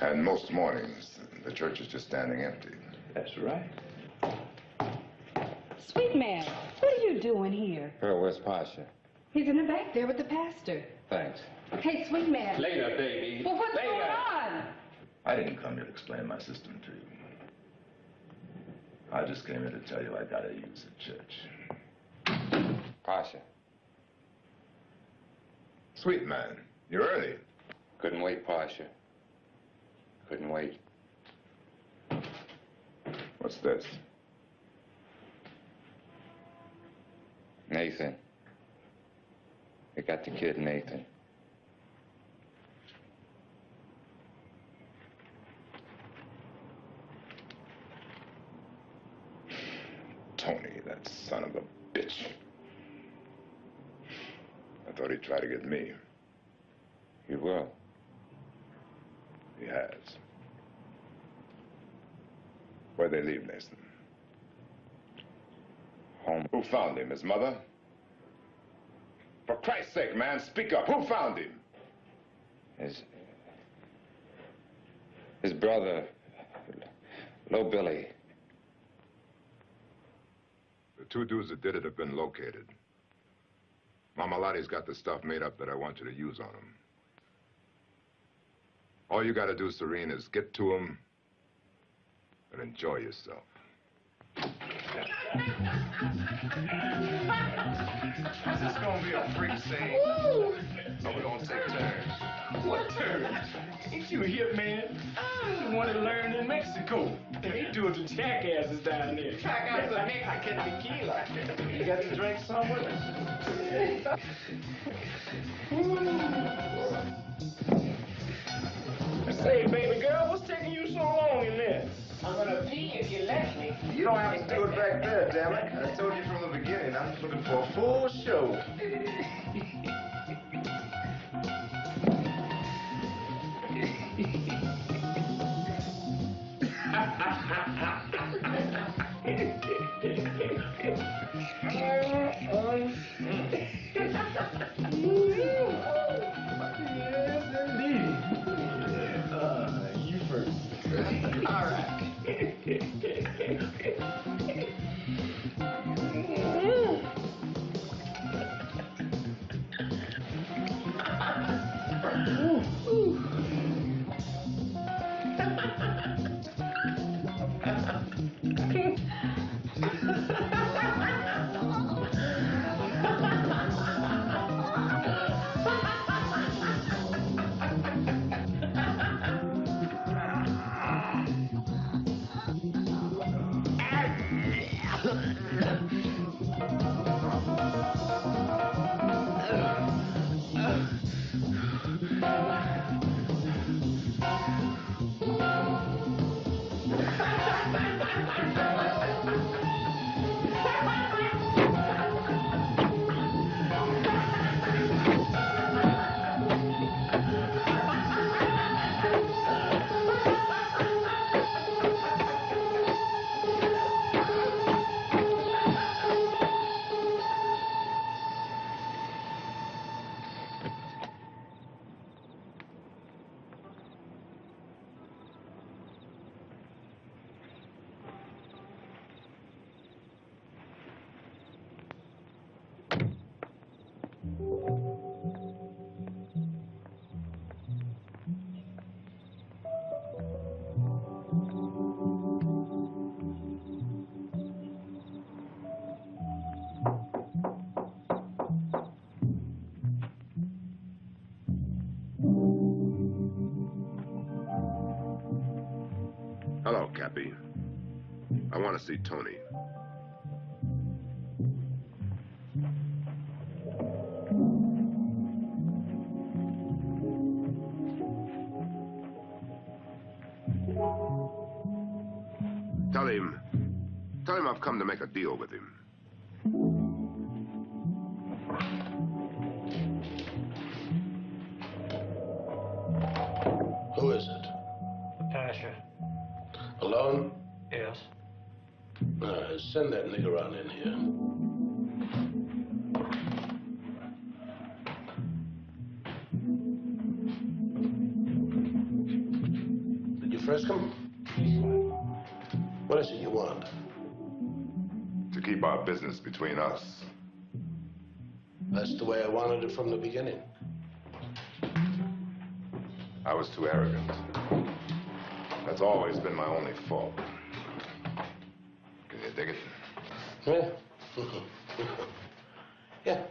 And most mornings, the church is just standing empty. That's right. Sweet man, what are you doing here? Pearl, where's Pasha? He's in the back there with the pastor. Thanks. Hey, sweet man. Later, baby. Well, what's going on? I didn't come here to explain my system to you. I just came here to tell you I gotta use the church. Pasha. Sweet man, you're early. Couldn't wait, Pasha. Couldn't wait. What's this? Nathan. They got the kid, Nathan. Tony, that son of a bitch. I thought he'd try to get me. He will. He has. Where'd they leave Nathan? Home. Who found him? His mother? For Christ's sake, man, speak up. Who found him? His brother, Low Billy. The two dudes that did it have been located. Mama Lottie's got the stuff made up that I want you to use on him. All you gotta do, Serene, is get to him and enjoy yourself. Is this gonna be a freak scene? So we're gonna take turns. What turns? Ain't you a hip man? I'm the one that learned in Mexico. They do it to jackasses down there. Jackasses are Mexican tequila. You got to drink some with us? Say, baby girl, what's taking you so long in there? I'm gonna pee if you let me. You don't have to do it back there, damn it. I told you from the beginning, I'm just looking for a full show. You first. All right. Hello, Cappy. I want to see Tony. Tell him I've come to make a deal with him. Who is it? Pasha. Alone? Yes. Send that nigger on in here. Did you frisk him? What is it you want? To keep our business between us. That's the way I wanted it from the beginning. I was too arrogant. That's always been my only fault. Can you dig it? Yeah. Yeah.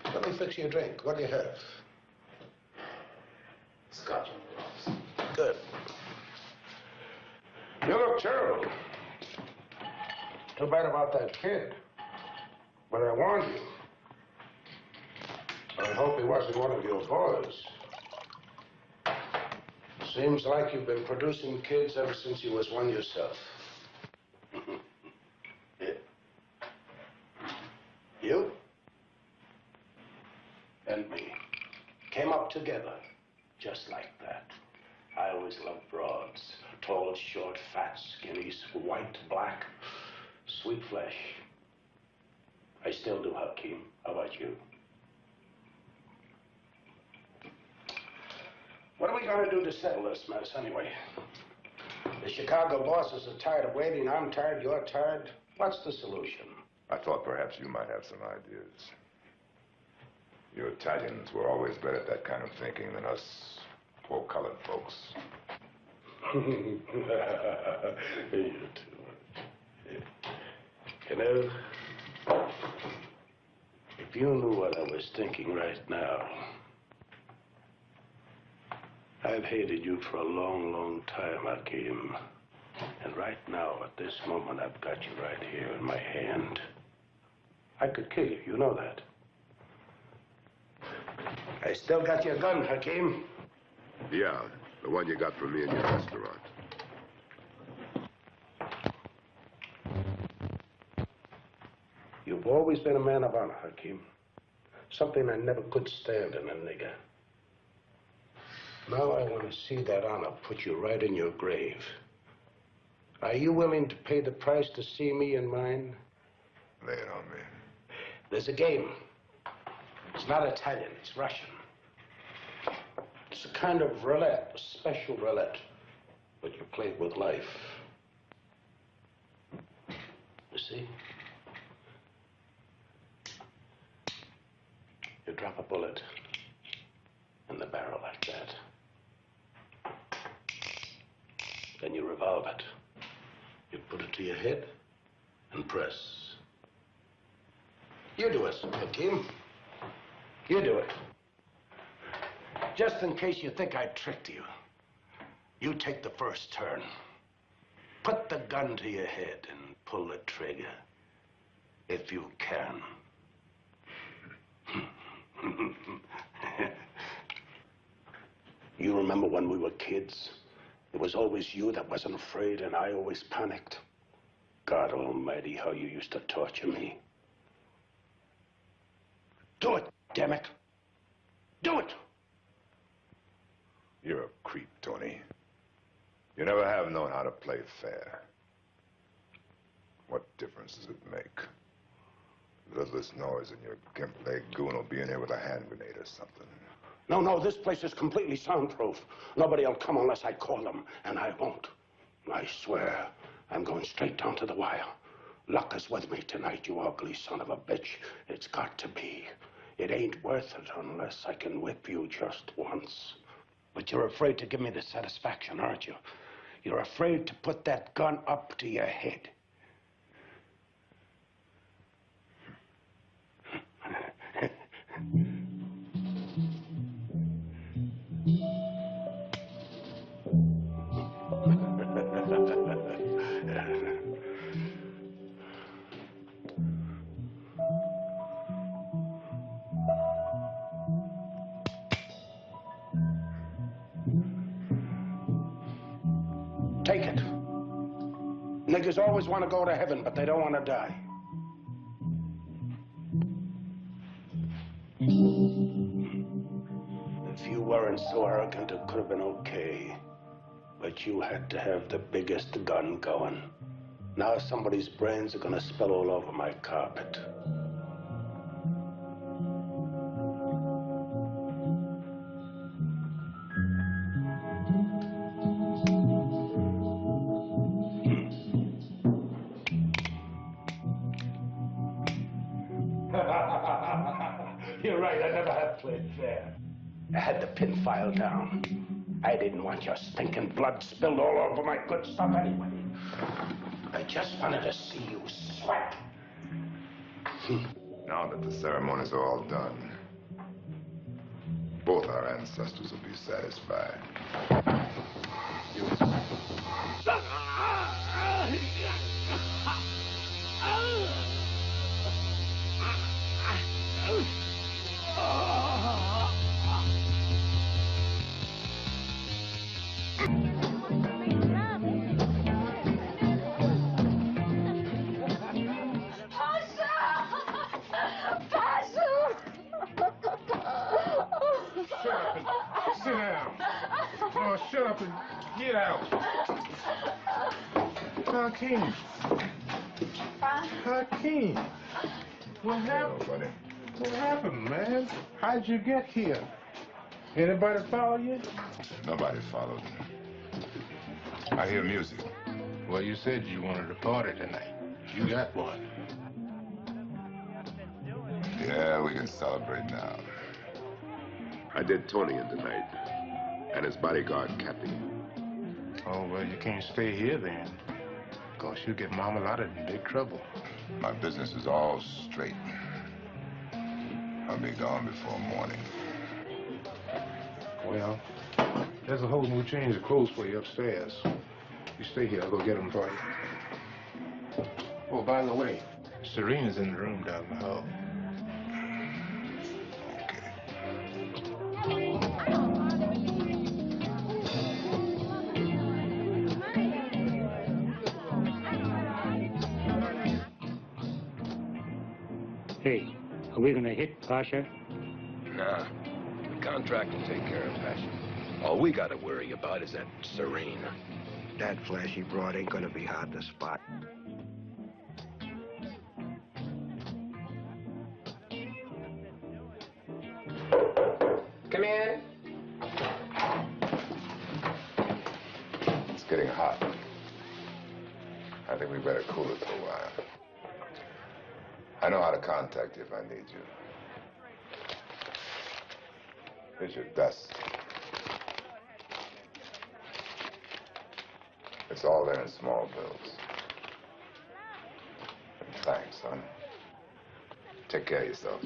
Let me fix you a drink. What do you have? Scotch. Good. You look terrible. Too bad about that kid. But I warned you. I hope he wasn't one of your boys. Seems like you've been producing kids ever since you was one yourself. You and me came up together just like that. I always loved broads. Tall, short, fat, skinny, white, black, sweet flesh. I still do, Hakeem. How about you? What are we going to do to settle this mess, anyway? The Chicago bosses are tired of waiting. I'm tired. You're tired. What's the solution? I thought perhaps you might have some ideas. You Italians were always better at that kind of thinking than us poor colored folks. You too. You know, If you knew what I was thinking right now. I've hated you for a long, long time, Hakim. And right now, at this moment, I've got you right here in my hand. I could kill you, you know that. I still got your gun, Hakim. Yeah, the one you got from me in your restaurant. You've always been a man of honor, Hakim. Something I never could stand in a nigger. Now I want to see that honor put you right in your grave. Are you willing to pay the price to see me and mine? Lay it on me. There's a game. It's not Italian, it's Russian. It's a kind of roulette, a special roulette. But you play it with life. You see? You drop a bullet in the barrel like that. Then you revolve it. You put it to your head and press. You do it, Hakim. You do it. Just in case you think I tricked you, you take the first turn. Put the gun to your head and pull the trigger. If you can. You remember when we were kids? It was always you that wasn't afraid, and I always panicked. God almighty, how you used to torture me. Do it, damn it. Do it! You're a creep, Tony. You never have known how to play fair. What difference does it make? The littlest noise in your gimp-leg goon will be in here with a hand grenade or something. No, no, this place is completely soundproof. Nobody will come unless I call them, and I won't. I swear, I'm going straight down to the wire. Luck is with me tonight, you ugly son of a bitch. It's got to be. It ain't worth it unless I can whip you just once. But you're afraid to give me the satisfaction, aren't you? You're afraid to put that gun up to your head. Take it. Niggas always want to go to heaven, but they don't want to die. If you weren't so arrogant, it could have been okay. But you had to have the biggest gun going. Now somebody's brains are gonna spill all over my carpet. You're right, I never have played fair. I had the pin file down. I didn't want your stinking blood spilled all over my good stuff anyway. I just wanted to see you sweat. Now that the ceremonies are all done, both our ancestors will be satisfied. Sit down. Oh, shut up and get out. Hakeem. Hakeem. What happened? Buddy. What happened, man? How'd you get here? Anybody follow you? Nobody followed me. I hear music. Well, you said you wanted a party tonight. You got one. Yeah, we can celebrate now. I did Tony in tonight, and his bodyguard, Captain. Oh, well, you can't stay here then, because you'll get Mama Lotta in big trouble. My business is all straight. I'll be gone before morning. Well, there's a whole new change of clothes for you upstairs. You stay here. I'll go get them for you. Oh, by the way, Serena's in the room down the hall. Hey, are we gonna hit Pasha? Nah, the contract will take care of Pasha. All we gotta worry about is that Serene. That flashy broad ain't gonna be hard to spot. Come in. It's getting hot. I think we better cool it for a while. I know how to contact you if I need you. Here's your dust. It's all there in small bills. Thanks, son. Take care of yourself,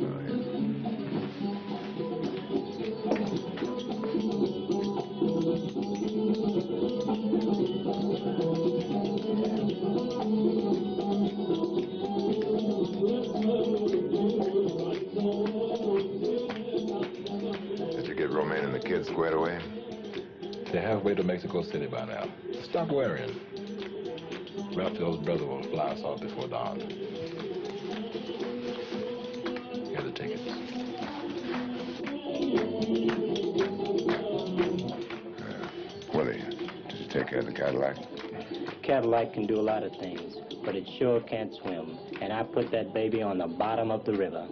Did you get Romaine and the kids squared away? They're halfway to Mexico City by now. Stop worrying. Raphael's brother will fly us off before dawn. Here are the tickets. Willie, did you take care of the Cadillac? Cadillac can do a lot of things, but it sure can't swim. And I put that baby on the bottom of the river.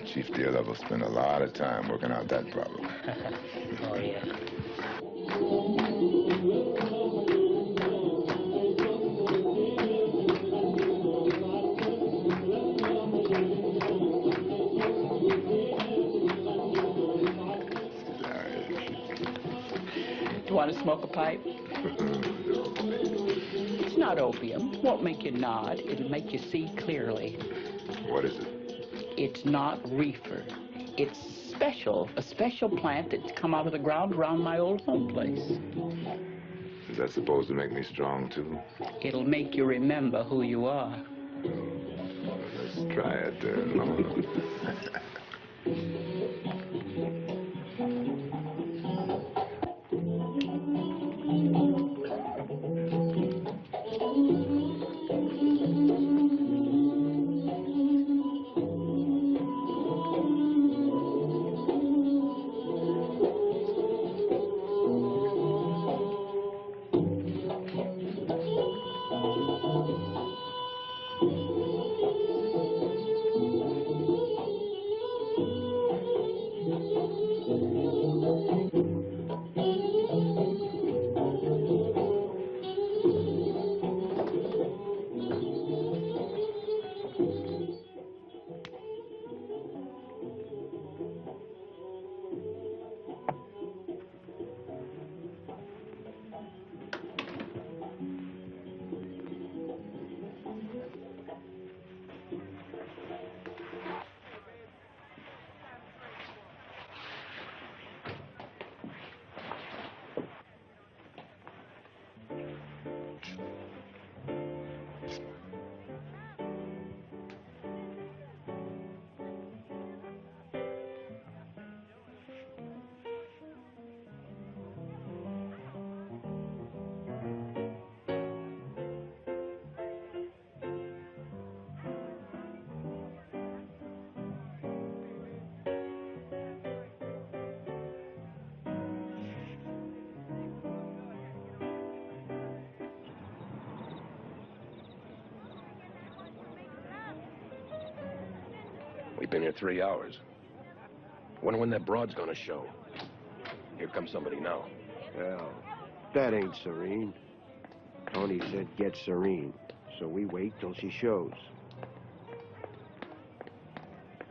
Chief Deal Level spent a lot of time working out that problem. Oh, yeah. Do you want to smoke a pipe? It's not opium. Won't make you nod. It'll make you see clearly. What is it? It's not reefer. It's special. A special plant that's come out of the ground around my old home place. Is that supposed to make me strong, too? It'll make you remember who you are. Let's try it, Mama. We've been here 3 hours. Wonder when that broad's gonna show. Here comes somebody now. Well, that ain't Serene. Tony said get Serene, so we wait till she shows.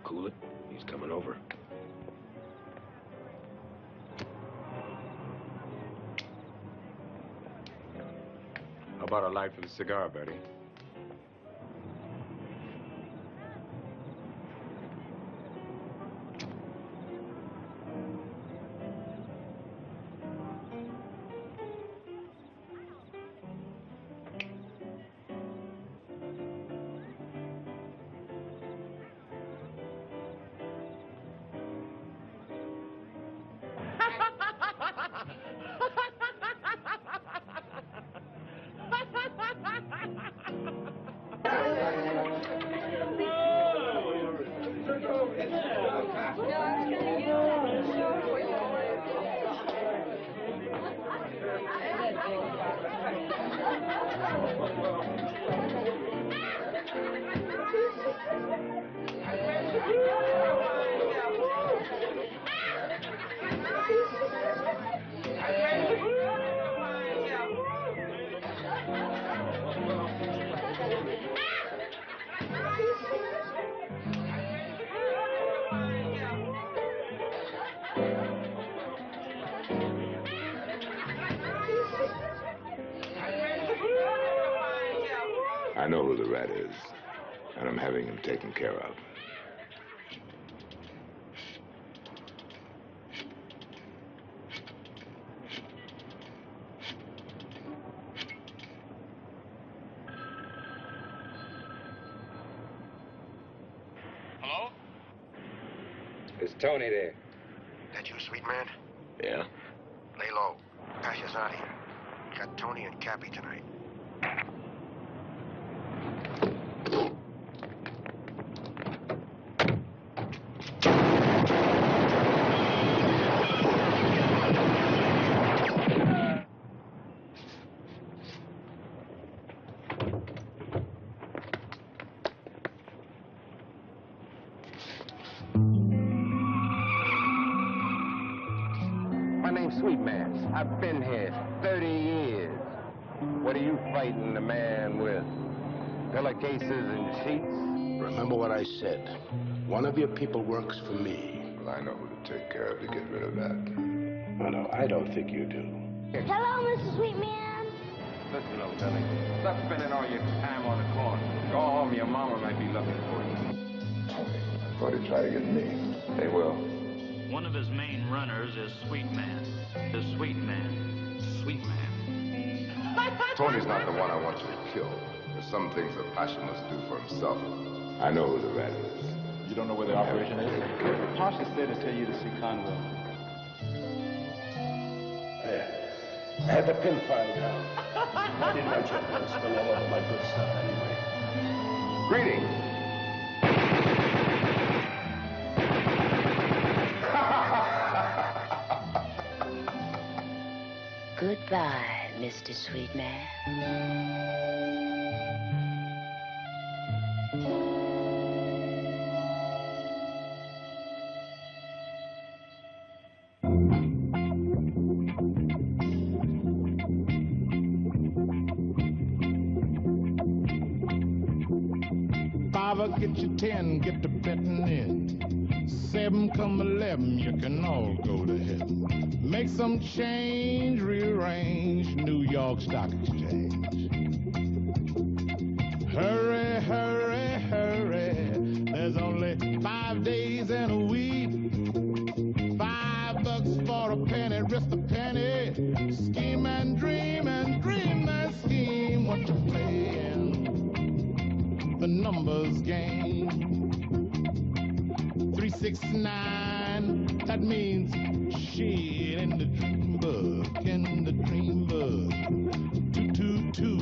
Cool it. He's coming over. How about a light for the cigar, Betty? I know who the rat is, and I'm having him taken care of. Hello? Is Tony there? That you, sweet man? Yeah? Lay low. Pasha's out here. Got Tony and Cappy tonight. My name's Sweet Man. I've been here 30 years. What are you fighting the man with? Pillowcases and sheets? Remember what I said. One of your people works for me. Well, I know who to take care of to get rid of that. No, I don't think you do. Hello, Mr. Sweet Man. Listen, old Billy. Stop spending all your time on the corner. Go home, your mama might be looking for you. Tony, I thought he'd try to get me. They will. One of his main runners is Sweet Man. The Sweet Man. Sweet Man. Tony's not the one I want you to kill. There's some things that Pasha must do for himself. I know who the rat is. You don't know where the operation is? Pasha said to tell you to see Karmello. There. I had the pin file down. I didn't want your blood spill all over my good stuff anyway. Greene! Goodbye, Mr. Sweet Man. $5, get you 10, get the betting in. 7 come 11, you can all go to heaven. Make some change, rearrange New York Stock Exchange. Hurry, hurry, hurry. There's only 5 days in a week. $5 for a penny, risk a penny. Scheme and dream that scheme. What you playing? The numbers game. 369, that means shit in the dream book, 222